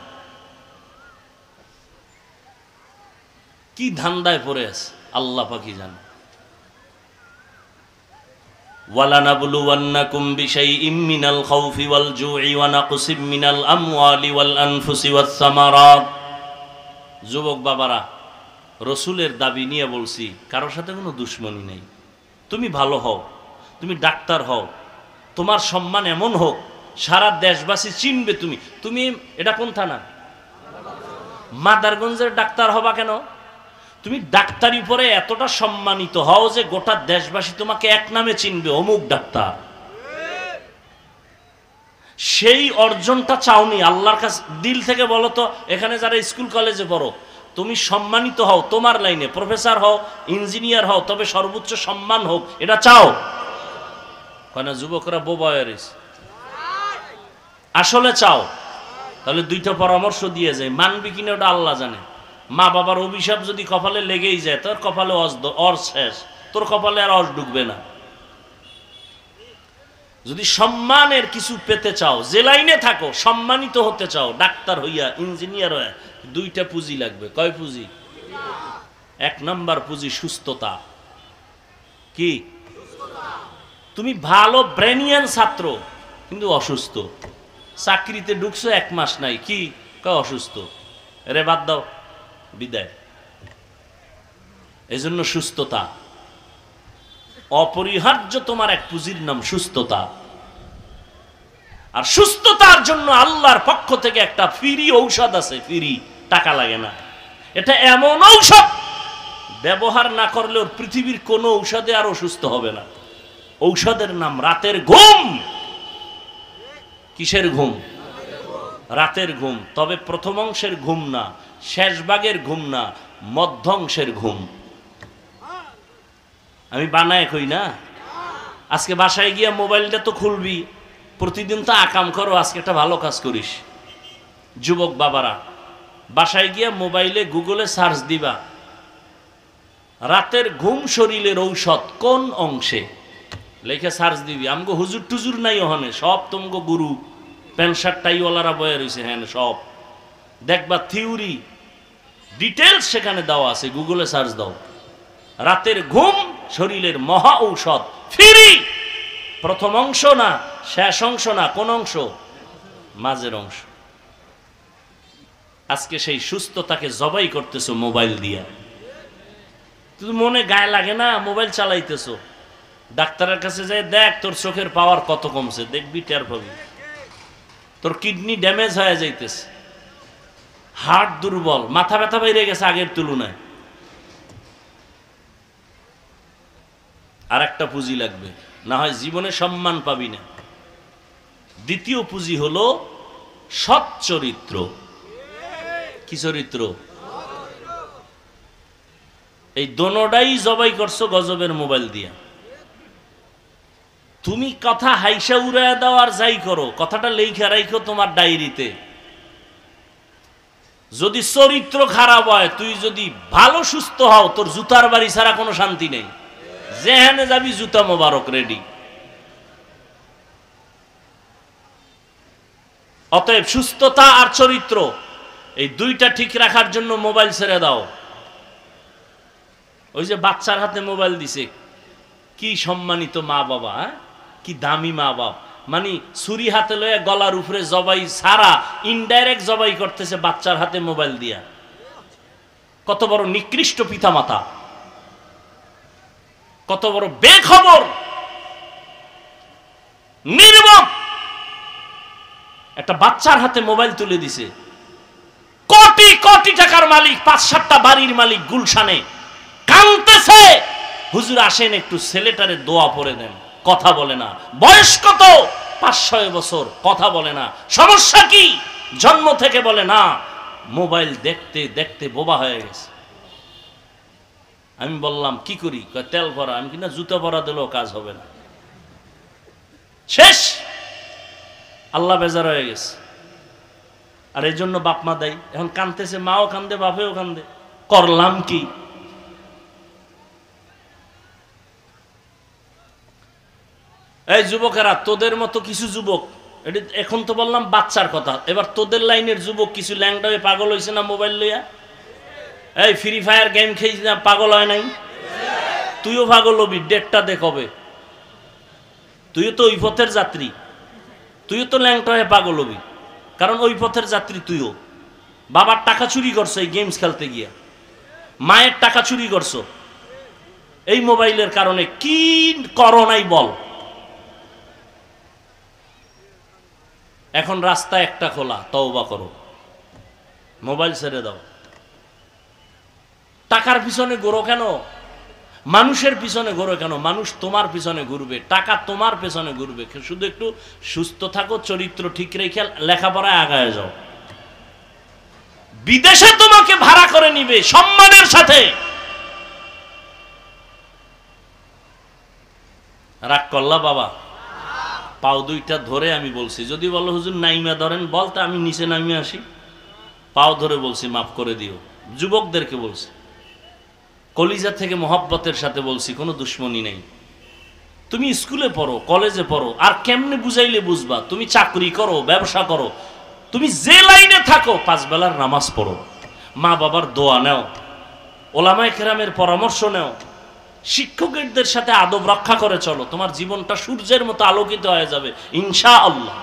কি ধান্দায় পড়ে আছে আল্লাহ পাকি জানে। ওয়ালানাবলুওয়ান্নাকুম বিশাইইম মিনাল খাউফি ওয়াল জুই ওয়া নাকসিম মিনাল আমওয়ালি ওয়াল আনফুসি ওয়াস সামারাত। যুবক বাবারা, রসুলের দাবি নিয়ে বলছি, কারোর সাথে কোনো দুশ্মনী নেই। তুমি ভালো হও, তুমি ডাক্তার হও, তোমার সম্মান এমন হোক সারা দেশবাসী চিনবে। তুমি এটা কোন থানা? মাদারগঞ্জের ডাক্তার হবা কেন? তুমি ডাক্তারি পরে এতটা সম্মানিত হও যে গোটা দেশবাসী তোমাকে এক নামে চিনবে, অমুক ডাক্তার। সেই অর্জনটা চাওনি আল্লাহর কাছে? দিল থেকে বলো তো, এখানে যারা স্কুল কলেজে পড়ো, তুমি সম্মানিত হও, তোমার লাইনে প্রফেসর হও, ইঞ্জিনিয়ার হও, তবে সর্বোচ্চ সম্মান হোক, এটা চাও? কেন যুবকরা বোবায়ারিস? আসলে চাও? তাহলে দুইটা পরামর্শ দিয়ে যায়, মানবি কিনা ওটা আল্লাহ জানে। মা বাবার অভিশাপ যদি কপালে লেগেই যায়, তোর কপালে অর শেষ, তোর কপালে আর অস ঢুকবে না। যদি সম্মানের কিছু পেতে চাও, যে লাইনে থাকো, সম্মানিত হতে চাও, ডাক্তার হইয়া, ইঞ্জিনিয়ার হইয়া, দুইটা পুঁজি লাগবে। কয় পুঁজি? 1 নাম্বার পুঁজি সুস্থতা। কি? তুমি ভালো ব্রেনিয়ান ছাত্র কিন্তু অসুস্থ, চাকরিতে ঢুকছো 1 মাস নাই, কি? কয় অসুস্থ। রে বাদ দাও, বিদায়। এজন্য সুস্থতা অপরিহার্য। তোমার এক পুঁজির নাম সুস্থতা। আর সুস্থতার জন্য আল্লাহর পক্ষ থেকে একটা ফ্রি ঔষধ আছে, ফ্রি, টাকা লাগে না। এটা এমন ঔষধ, ব্যবহার না করলে ওর পৃথিবীর কোনো ঔষধে আর অসুস্থ হবে না। ঔষধের নাম রাতের ঘুম। কিসের ঘুম? রাতের ঘুম। তবে প্রথম অংশের ঘুম না, শেষ ভাগের ঘুম না, মধ্য অংশের ঘুম। আমি বানায় কই না। আজকে বাসায় গিয়া মোবাইলটা তো খুলবি, প্রতিদিন তো আকাম করো, আজকে একটা ভালো কাজ করিস। যুবক বাবারা বাসায় গিয়া মোবাইলে গুগলে সার্চ দিবা রাতের ঘুম শরীরের ঔষধ কোন অংশে, লেখে সার্চ দিবি। আমগো হুজুর টুজুর নাই ওখানে, সব তোমগো গুরু প্যান্ট শার্ট টাইওয়ালারা বয়ে রয়েছে, হ্যাঁ সব দেখবা থিওরি ডিটেলস সেখানে দেওয়া আছে। গুগলে সার্চ দাও, রাতের ঘুম শরীরের মহা ঔষধ, ফ্রি। প্রথম অংশ না, শেষ অংশ না, কোন অংশ? মাঝের অংশ। আজকে সেই সুস্থতাকে জবাই করতেছো মোবাইল দিয়া। তুই মনে গায়ে লাগে না, মোবাইল চালাইতেছো, ডাক্তারের কাছে যাই দেখ তোর চোখের পাওয়ার কত কমছে, দেখবি টের পাবি। তোর কিডনি ড্যামেজ হয়ে যাইতেছে, হার্ট দুর্বল, মাথা ব্যথা বেড়ে গেছে আগের তুলনায়। আর একটা পুঁজি লাগবে, না হয় জীবনে সম্মান পাবি না। দ্বিতীয় পুঁজি হলো সৎ চরিত্র। কি চরিত্র? এই দোনোটাই জবাই করছো গজবের মোবাইল দিয়া। তুমি কথা হাইসা উড়ায় দাও আর যাই করো, কথাটা লেখা রাখো তোমার ডায়েরিতে। যদি চরিত্র খারাপ হয়, তুই যদি ভালো সুস্থ হও, তোর জুতার বাড়ি ছাড়া কোনো শান্তি নেই। যেখানে যাবি জুতা মোবারক রেডি। অতএব সুস্থতা আর চরিত্র এই দুইটা ঠিক রাখার জন্য মোবাইল ছেড়ে দাও। ওই যে বাচ্চার হাতে মোবাইল দিছে, কি সম্মানিত মা বাবা, কি দামি মা বাপ, মানে ছুরি হাতে লয়ে গলার উপরে জবাই সারা ইনডাইরেক্ট জবাই করতেছে বাচ্চার হাতে মোবাইল দিয়া। কত বড় নিকৃষ্ট পিতামাতা, কত বড় বেখবর নির্মম। একটা বাচ্চার হাতে মোবাইল তুলে দিছে। কোটি কোটি টাকার মালিক, ৫-৭টা বাড়ির মালিক গুলশানে কাঁদতেছে, হুজুর আসেন একটু ছেলেটারে দোয়া পড়ে দেন। কথা বলে না। বয়স কত? ৫-৬ বছর, কথা বলে না। সমস্যা কি? জন্ম থেকে বলে না। মোবাইল দেখতে দেখতে বোবা হয়ে গেছে। আমি বললাম কি করি? তেল ভরা। আমি কিনা জুতা ভরা দিলেও কাজ হবে না, শেষ। আল্লাহ বেজার হয়ে গেছে। আর এই জন্য বাপ মা দায়ী। এখন কাঁদতেছে, মাও কান্দে, বাপেও কান্দে। করলাম কি? এই যুবকেরা, তোদের মতো কিছু যুবক, এটা এখন তো বললাম বাচ্চার কথা, এবার তোদের লাইনের যুবক কিছু ল্যাংটা হয়ে পাগল হয়েছে না মোবাইল লইয়া। এই ফ্রি ফায়ার গেম খেয়েছি না, পাগল হয় নাই? তুইও পাগল হবি, ডেটটা দেখ হবে। তুইও তো ওই পথের যাত্রী, তুইও তো ল্যাংটা হয়ে পাগল হবি, কারণ ওই পথের যাত্রী তুইও। বাবার টাকা চুরি করছো এই গেমস খেলতে গিয়া, মায়ের টাকা চুরি করছো এই মোবাইলের কারণে। কি করো নাই বল? এখন রাস্তা একটা খোলা, তওবা করো, মোবাইল ছেড়ে দাও। টাকার পিছনে ঘোরো কেন? মানুষের পিছনে ঘোরো কেন? মানুষ তোমার পিছনে ঘুরবে, টাকা তোমার পিছনে ঘুরবে। শুধু একটু সুস্থ থাকো, চরিত্র ঠিক রেখে লেখাপড়ায় আগায় যাও। বিদেশে তোমাকে ভাড়া করে নিবে সম্মানের সাথে। রাগ করলা বাবা? পাও দুইটা ধরে আমি বলছি, যদি বলো হুজুর নাইমা ধরেন, বলতে আমি নিচে নামে আসি। পাও ধরে বলছি মাফ করে দিও। যুবকদেরকে বলছি, কলিজা থেকে মহব্বতের সাথে বলছি, কোনো দুশ্মনী নেই। তুমি স্কুলে পড়ো, কলেজে পড়ো, আর কেমনে বুঝাইলে বুঝবা? তুমি চাকরি করো, ব্যবসা করো, তুমি যে লাইনে থাকো, 5 বেলার নামাজ পড়ো, মা বাবার দোয়া নেও, ওলামায়ে কেরামের পরামর্শ নেও, শিক্ষকদের সাথে আদব রক্ষা করে চলো, তোমার জীবনটা সূর্যের মতো আলোকিত হয়ে যাবে ইনশাআল্লাহ।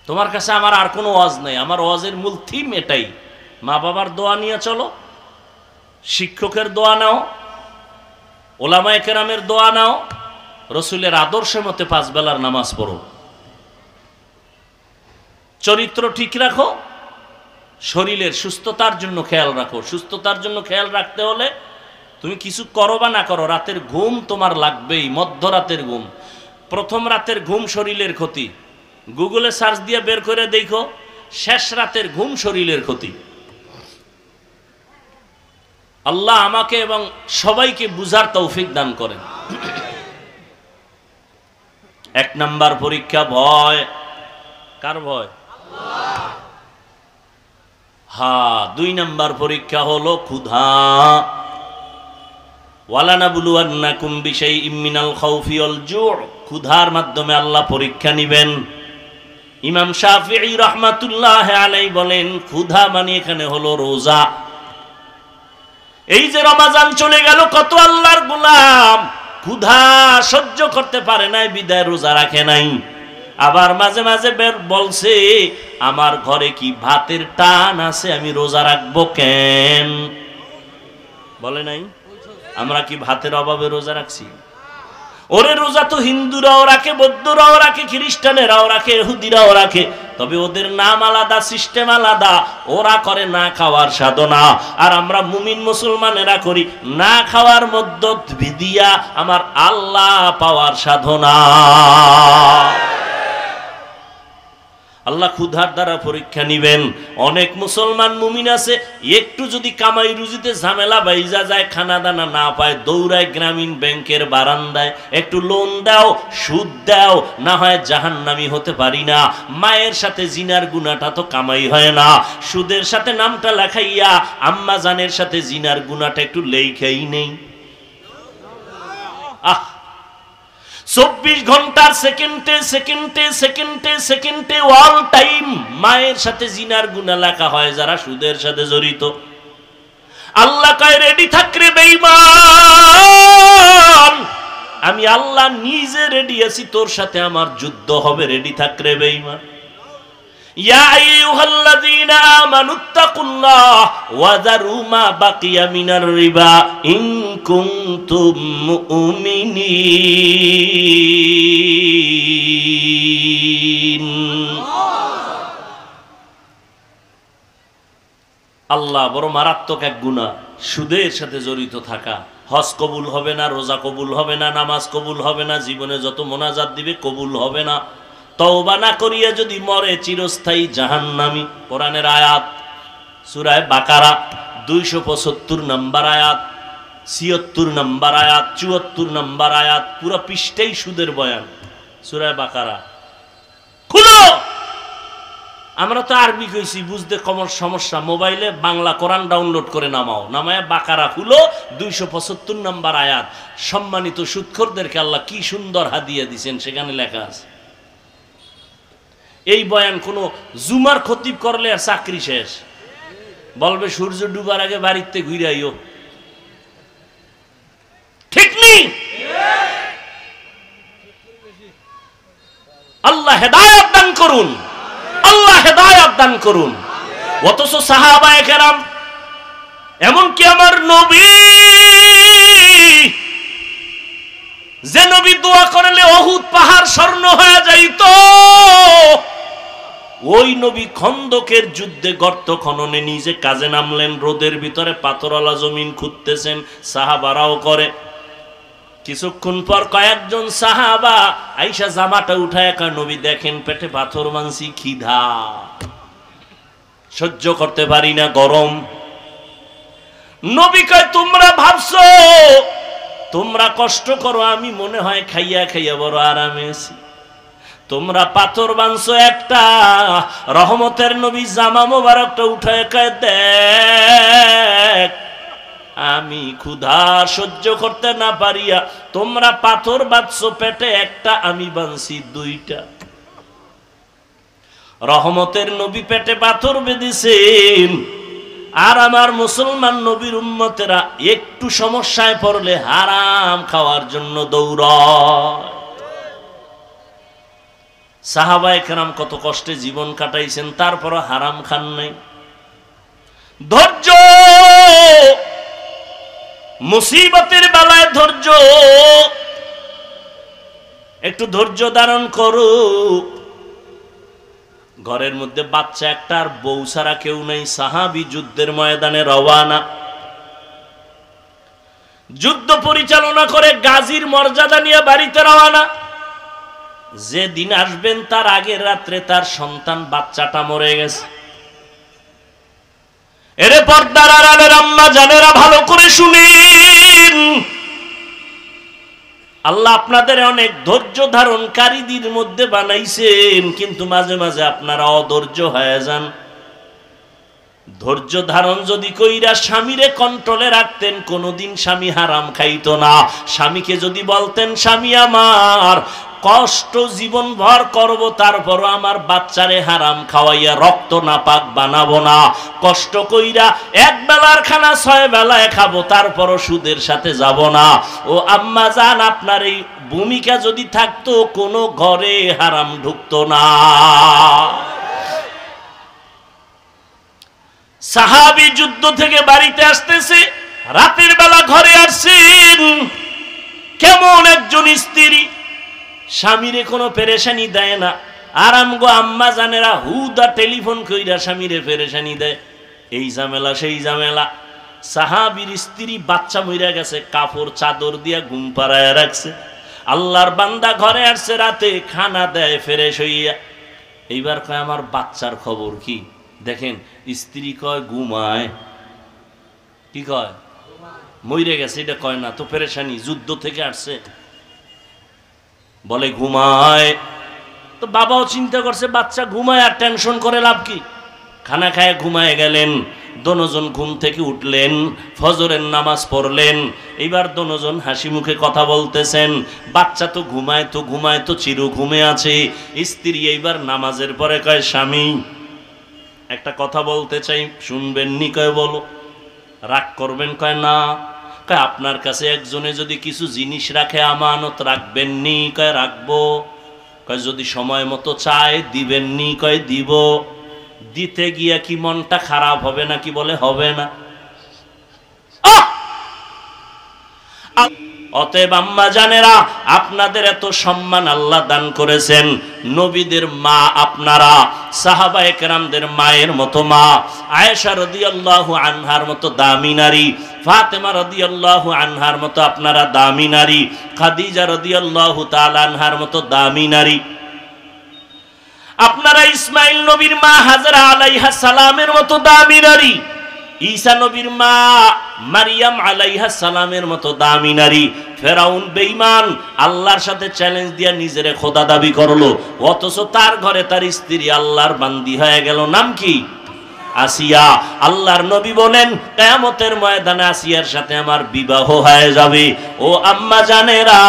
তোমার কাছে আমার আর কোনো ওয়াজ নেই, আমার ওয়াজের মূল থিম এটাই। মা বাবার দোয়া নিয়ে চলো, শিক্ষকের দোয়া নাও, ওলামায়ে কেরামের দোয়া নাও, রসুলের আদর্শ মতে 5 বেলার নামাজ পড়ো, চরিত্র ঠিক রাখো, শরীরের সুস্থতার জন্য খেয়াল রাখো। সুস্থতার জন্য খেয়াল রাখতে হলে তুমি কিছু করো বা না করো, রাতের ঘুম তোমার লাগবেই। মধ্যরাতের ঘুম, প্রথম রাতের ঘুম শরীরের ক্ষতি। গুগলে সার্চ দিয়ে বের করে দেখো, শেষ রাতের ঘুম শরীরের ক্ষতি। আল্লাহ আমাকে এবং সবাইকে বুঝার তৌফিক দান করেন। 1 নাম্বার পরীক্ষা ভয়। কার ভয়? হ্যাঁ, 2 নাম্বার পরীক্ষা হলো ক্ষুধা। ওয়ালানাবলুওয়ান্নাকুম বিশাইইম মিনাল খাউফি ওয়াল জু', ক্ষুধার মাধ্যমে আল্লাহ পরীক্ষা নেবেন। ইমাম শাফিঈ রাহমাতুল্লাহ আলাইহি বলেন ক্ষুধা মানে এখানে হলো রোজা। এই যে রমজান চলে গেল, কত আল্লাহর গোলাম ক্ষুধা সহ্য করতে পারে নাই বিদায় রোজা রাখে নাই। আবার মাঝে মাঝে বলছে আমার ঘরে কি ভাতের টান আছে, আমি রোজা রাখবো কেন? বলে নাই? আমরা কি ভাতের অভাবে রোজা রাখছি? ওরে রোজা তো হিন্দুরাও রাখে, বৌদ্ধরাও রাখে, খ্রিস্টানেরাও রাখে, ইহুদিরাও রাখে, তবে ওদের নাম আলাদা, সিস্টেম আলাদা। ওরা করে না খাওয়ার সাধনা, আর আমরা মুমিন মুসলমানেরা করি না খাওয়ার মধ্য দিয়া আমার আল্লাহ পাওয়ার সাধনা। আল্লাহ ক্ষুধার দ্বারা পরীক্ষা নিবেন। অনেক মুসলমান মুমিন আছে, একটু যদি কামাই রুজিতে ঝামেলা বাইজা যায়, খানা দানা না পায়, দৌড়ায় গ্রামীণ ব্যাংকের বারান্দায়, একটু লোন দাও, সুদ দাও, না হয় জাহান্নামী হতে পারি না। মায়ের সাথে জিনার গুনাহটা তো কামাই হয় না, সুদের সাথে নামটা লেখাইয়া আম্মা জানের সাথে জিনার গুনাহটা একটু লেখাই নেই। 24 ঘন্টার সেকেন্ডে সেকেন্ডে সেকেন্ডে সেকেন্ডে অল টাইম মায়ের সাথে জিনার গুনাহ লেখা হয় যারা সুদের সাথে জড়িত। আল্লাহ কয় রেডি থাক রে বেঈমান, আমি আল্লাহ নিজে রেডি আছি, তোর সাথে আমার যুদ্ধ হবে, রেডি থাক রে বেঈমান। ইয়া আইয়ুহাল্লাযীনা আমানুত্তাকুল্লাহ ওয়া যারু মা বাকিয়া মিনার রিবা ইন কুনতুম মুমিনিন। আল্লাহ বড় মারাত্মক এক গুনাহ সুদের সাথে জড়িত থাকা। হজ কবুল হবে না, রোজা কবুল হবে না, নামাজ কবুল হবে না, জীবনে যত মোনাজাত দিবে কবুল হবে না। তওবা না করিয়া যদি মরে চিরস্থায়ী জাহান্নামী। কোরআনের আয়াত সূরা বাকারা 275 নম্বর আয়াত, 76 নম্বর আয়াত, 74 নম্বর আয়াত, পুরো পৃষ্ঠাই সুদের বয়ান। সূরা বাকারা খুলো। আমরা তো আরবি কইছি, বুঝতে কমর সমস্যা, মোবাইলে বাংলা কোরআন ডাউনলোড করে নামাও, নামায় বাকারা খুলো, 275 নম্বর আয়াত। সম্মানিত সুদখোরদেরকে আল্লাহ কি সুন্দর হাদিয়া দিয়েছেন, সেখানে লেখা আছে। এই বয়ান কোন জুমার খতিব করলে আর চাকরি শেষ, বলবে সূর্য ডুবার আগে বাড়িতে ঘুরে আইও। ঠিক নেই? আল্লাহ হেদায়েত দান করুন, আল্লাহ হেদায়েত দান করুন। অথচ সাহাবায়ে কেরাম, এমনকি আমার নবী, যে নবী দোয়া করলে উহুদ পাহাড় স্বর্ণ হয়ে যাইত, ওই নবী খন্দকের যুদ্ধে গর্ত খননে নিজে কাজে নামলেন। রোদের ভিতরে পাথরওয়ালা জমিন খুঁড়তেছেন, সাহাবারাও করে। কিছুক্ষণ পর কয়েকজন সাহাবা আইসা জামাটা উঠায় কয় নবী দেখেন পেটে পাথর মানসি, খিদা সহ্য করতে পারি না, গরম। নবী কয় তোমরা ভাবছো তোমরা কষ্ট করো, আমি মনে হয় খাইয়া খাইয়া বড় আরামে আছি। তোমরা পাথর বানছো একটা, রহমতের নবী জামা মোবারকটা উঠায় কয় দেখ আমি ক্ষুধা সহ্য করতে না পারিয়া তোমরা পাথর বাঁধছো পেটে একটা, আমি বানছি 2টা। রহমতের নবী পেটে পাথর বেঁধেছেন, আর আমার মুসলমান নবীর উম্মতেরা একটু সমস্যায় পড়লে হারাম খাওয়ার জন্য দৌড়ায়। সাহাবায়ে কেরাম কত কষ্টে জীবন কাটাইছেন, তারপর হারাম খান নাই। ধৈর্য, মুসিবতের বেলায় ধৈর্য, একটু ধৈর্য ধারণ করো। ঘরের মধ্যে বাচ্চা একটা আর বউ ছাড়া কেউ নেই। সাহাবী যুদ্ধের ময়দানে রওয়ানা, যুদ্ধ পরিচালনা করে গাজীর মর্যাদা নিয়ে বাড়িতে রওয়ানা। যে দিন আসবেন তার আগের রাত্রে তার সন্তান বাচ্চাটা মরে গেছে। এরে পর্দার আড়ালের আম্মা জানেরা ভালো করে শুনেন, আল্লাহ আপনাদের অনেক ধৈর্য ধারণকারীদের মধ্যে বানাইছেন, কিন্তু মাঝে মাঝে আপনারা অধৈর্য হয়ে যান। ধৈর্য ধারণ যদি কইরা স্বামীরে কন্ট্রোলে রাখতেন, কোনোদিন স্বামী হারাম খাইতো না। স্বামীকে যদি বলতেন, স্বামী আমার কষ্ট জীবন ভর করব, তারপরও আমার বাচ্চারে হারাম খাওয়াইয়া রক্ত নাপাক বানাবো না। কষ্ট কইরা এক বেলার খানা 6 বেলায় খাবো, তারপরও সুদের সাথে যাব না। ও আম্মা জান, আপনার এই ভূমিকা যদি থাকতো, কোনো ঘরে হারাম ঢুকতো না। সাহাবী যুদ্ধ থেকে বাড়িতে আসতেছে, রাতের বেলা ঘরে আসছেন। কেমন একজন স্ত্রী, স্বামীরে কোনো পেরেশানি দেয় না। আরাম গো আম্মা জানেরা হুদা টেলিফোন কইরা স্বামীরে পেরেশানি দেয়, এই ঝামেলা সেই ঝামেলা। সাহাবীর স্ত্রী বাচ্চা মইরা গেছে, কাপড় চাদর দিয়া ঘুম পাড়ায় রাখছে। আল্লাহর বান্দা ঘরে আসছে, রাতে খানা দেয় ফ্রেশ হইয়া। এইবার কয়, আমার বাচ্চার খবর কি? দেখেন, স্ত্রী কয় ঘুমায়। কি কয়? মইরে গেছে। এটা কয় না তো, পেরেশানি, যুদ্ধ থেকে আসছে, বলে ঘুমায়। তো বাবাও চিন্তা করছে, বাচ্চা ঘুমায়, আর টেনশন করে লাভ কি? খানা খায় ঘুমায় গেলেন। দোনোজন ঘুম থেকে উঠলেন, ফজরের নামাজ পড়লেন। এইবার দোনোজন হাসি মুখে কথা বলতেছেন। বাচ্চা তো ঘুমায় তো ঘুমায় তো চিরু ঘুমে আছে। স্ত্রী এইবার নামাজের পরে কয়, স্বামী একটা কথা বলতে চাই, শুনবেন নি? কয় বলো। রাগ করবেন? কয় না। কয় আপনার কাছে একজনে যদি কিছু জিনিস রাখে, আমানত রাখবেন নি? কয় রাখবো। কয় যদি সময় মতো চায় দিবেন নি? কয় দিব। দিতে গিয়া কি মনটা খারাপ হবে নাকি? বলে হবে না। অতএব আম্মা জানেরা, আপনাদের এত সম্মান আল্লাহ দান করেছেন। নবীদের মা আপনারা, সাহাবায়ে কেরামদের মায়ের মতো মা। আয়েশা রাদিয়াল্লাহু আনহার মতো দামি নারী, ফাতেমা রাদিয়াল্লাহু আনহার মতো আপনারা দামি নারী, খাদিজা রাদিয়াল্লাহু তাআলা আনহার মতো দামি নারী। আপনারা ইসমাইল নবীর মা হাজরা আলাইহা সালামের মতো দামি নারী, ঈসা নবীর মা মারিয়াম আলাইহা সালামের মতো দামি নারী। ফেরাউন বেঈমান আল্লাহর সাথে চ্যালেঞ্জ দিয়া নিজেরে খোদা দাবি করলো, অথচ তার ঘরে তার স্ত্রী আল্লাহর বান্দি হয়ে গেল। নাম কি? আসিয়া। আল্লাহর নবী বলেন, কিয়ামতের ময়দানে আসিয়ার সাথে আমার বিবাহ হয়ে যাবে। ও আম্মা জানেরা,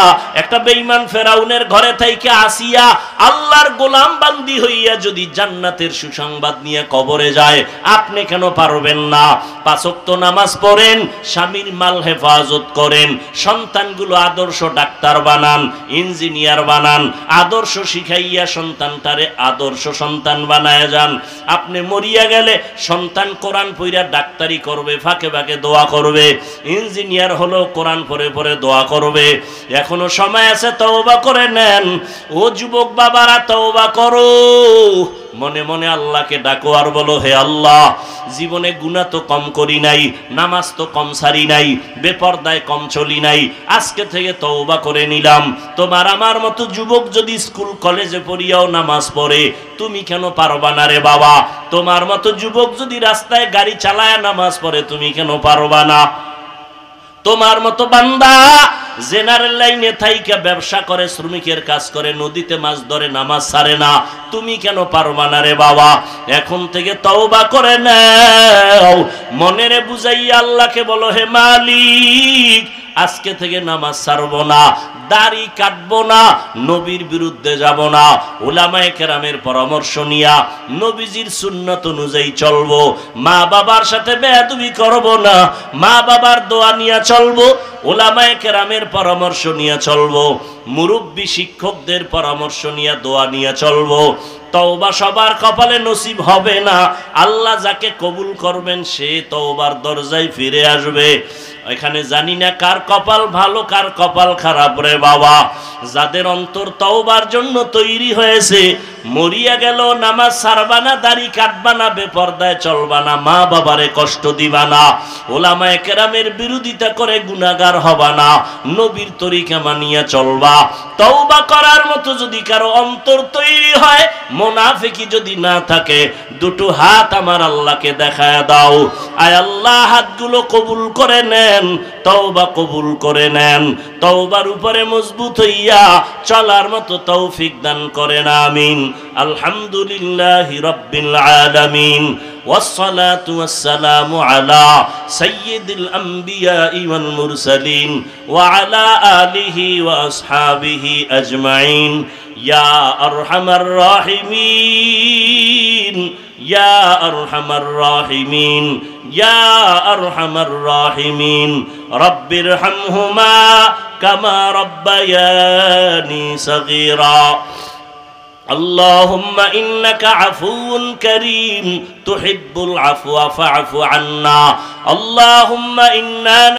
একটা বেঈমান ফেরাউনের ঘরে থেকে আসিয়া আল্লাহর গোলাম বান্দি হইয়া যদি জান্নাতের সুসংবাদ নিয়ে কবরে যায়, আপনি কেন পারবেন না? 5 ওয়াক্ত নামাজ পড়েন, স্বামীর মাল হেফাজত করেন, সন্তানগুলো আদর্শ ডাক্তার বানান, ইঞ্জিনিয়ার বানান, আদর্শ শিখাইয়া সন্তানটারে আদর্শ সন্তান বানায় যান। আপনি মরিয়া গেলে সন্তান কোরআন পড়িয়া ডাক্তারি করবে, ফাঁকে ফাঁকে দোয়া করবে। ইঞ্জিনিয়ার হলো কোরআন পড়ে পড়ে দোয়া করবে। এখনো সময় আছে, তওবা করে নেন। ও যুবক বাবারা, তওবা করো। মনে মনে আল্লাহকে ডাকো আর বলো, হে আল্লাহ, জীবনে গুনাহ তো কম করি নাই, নামাজ তো কম সারি নাই, বেপরদায় কম চলি নাই, আজকে থেকে তওবা করে নিলাম। তোমার আমার মতো যুবক যদি স্কুল কলেজে পড়িয়াও নামাজ পড়ে, তুমি কেন পারবা না রে বাবা? তোমার মতো যুবক যদি রাস্তায় গাড়ি চালায় নামাজ পড়ে, তুমি কেন পারবা না? তোমার মতো বান্দা জেনারেল লাইনে থাইকা ব্যবসা করে, শ্রমিকের কাজ করে, নদীতে মাছ ধরে, নামাজ ছাড়ে না, তুমি কেন পারবা না রে বাবা? এখন থেকে তওবা করে নাও। মনেরে বুঝাইয়া আল্লাহকে বলো, হে মালিক, আজকে থেকে নামাজ ছাড়বো না, দাড়ি কাটবো না, নবীর বিরুদ্ধে যাব না, উলামায়ে কেরামের পরামর্শ নিয়া নবীজির সুন্নাত অনুযায়ী চলবো, মা বাবার সাথে বেয়াদবি করব না, মা বাবার দোয়া নিয়ে চলবো, উলামায়ে কেরামের পরামর্শ নিয়ে চলবো, মুরব্বী শিক্ষকদের পরামর্শ নিয়ে দোয়া নিয়ে চলবো। তওবা সবার কপালে নসিব হবে না। আল্লাহ যাকে কবুল করবেন সে তওবার দরজায় ফিরে আসবে। এখানে জানি না কার কপাল ভালো কার কপাল খারাপ রে বাবা। যাদের অন্তর তওবার জন্য তৈরি হয়েছে, মরিয়া গেল নামাজ ছাড়বা না, দাড়ি কাটবা না, বেপরদায় চলবা না, মা বাবারে কষ্ট দিবা না, ওলামায়ে কেরামের বিরোধিতা করে গুনাহগার হবা না, নবীর তরিকা মানিয়া চলবা। তওবা করার মতো যদি কারো অন্তর তৈরি হয়, মুনাফিকি যদি না থাকে, দুটো হাত আমার আল্লাহকে দেখায় দাও। আয় আল্লাহ, হাতগুলো কবুল করে নেন, তওবা কবুল করে নেন, তওবার উপরে মজবুত হইয়া চলার মতো তৌফিক দান করেন, আমিন। আলহামদুলিল্লাহি রাব্বিল আলামিন, والصلاة والسلام على سيد الأنبياء والمرسلين وعلى آله وأصحابه أجمعين يا أرحم الراحمين يا أرحم الراحمين يا أرحم الراحمين رب ارحمهما كما ربياني صغيرا اللهم إنك عفو كريم تحب العفو فاعف عنا اللهم إنا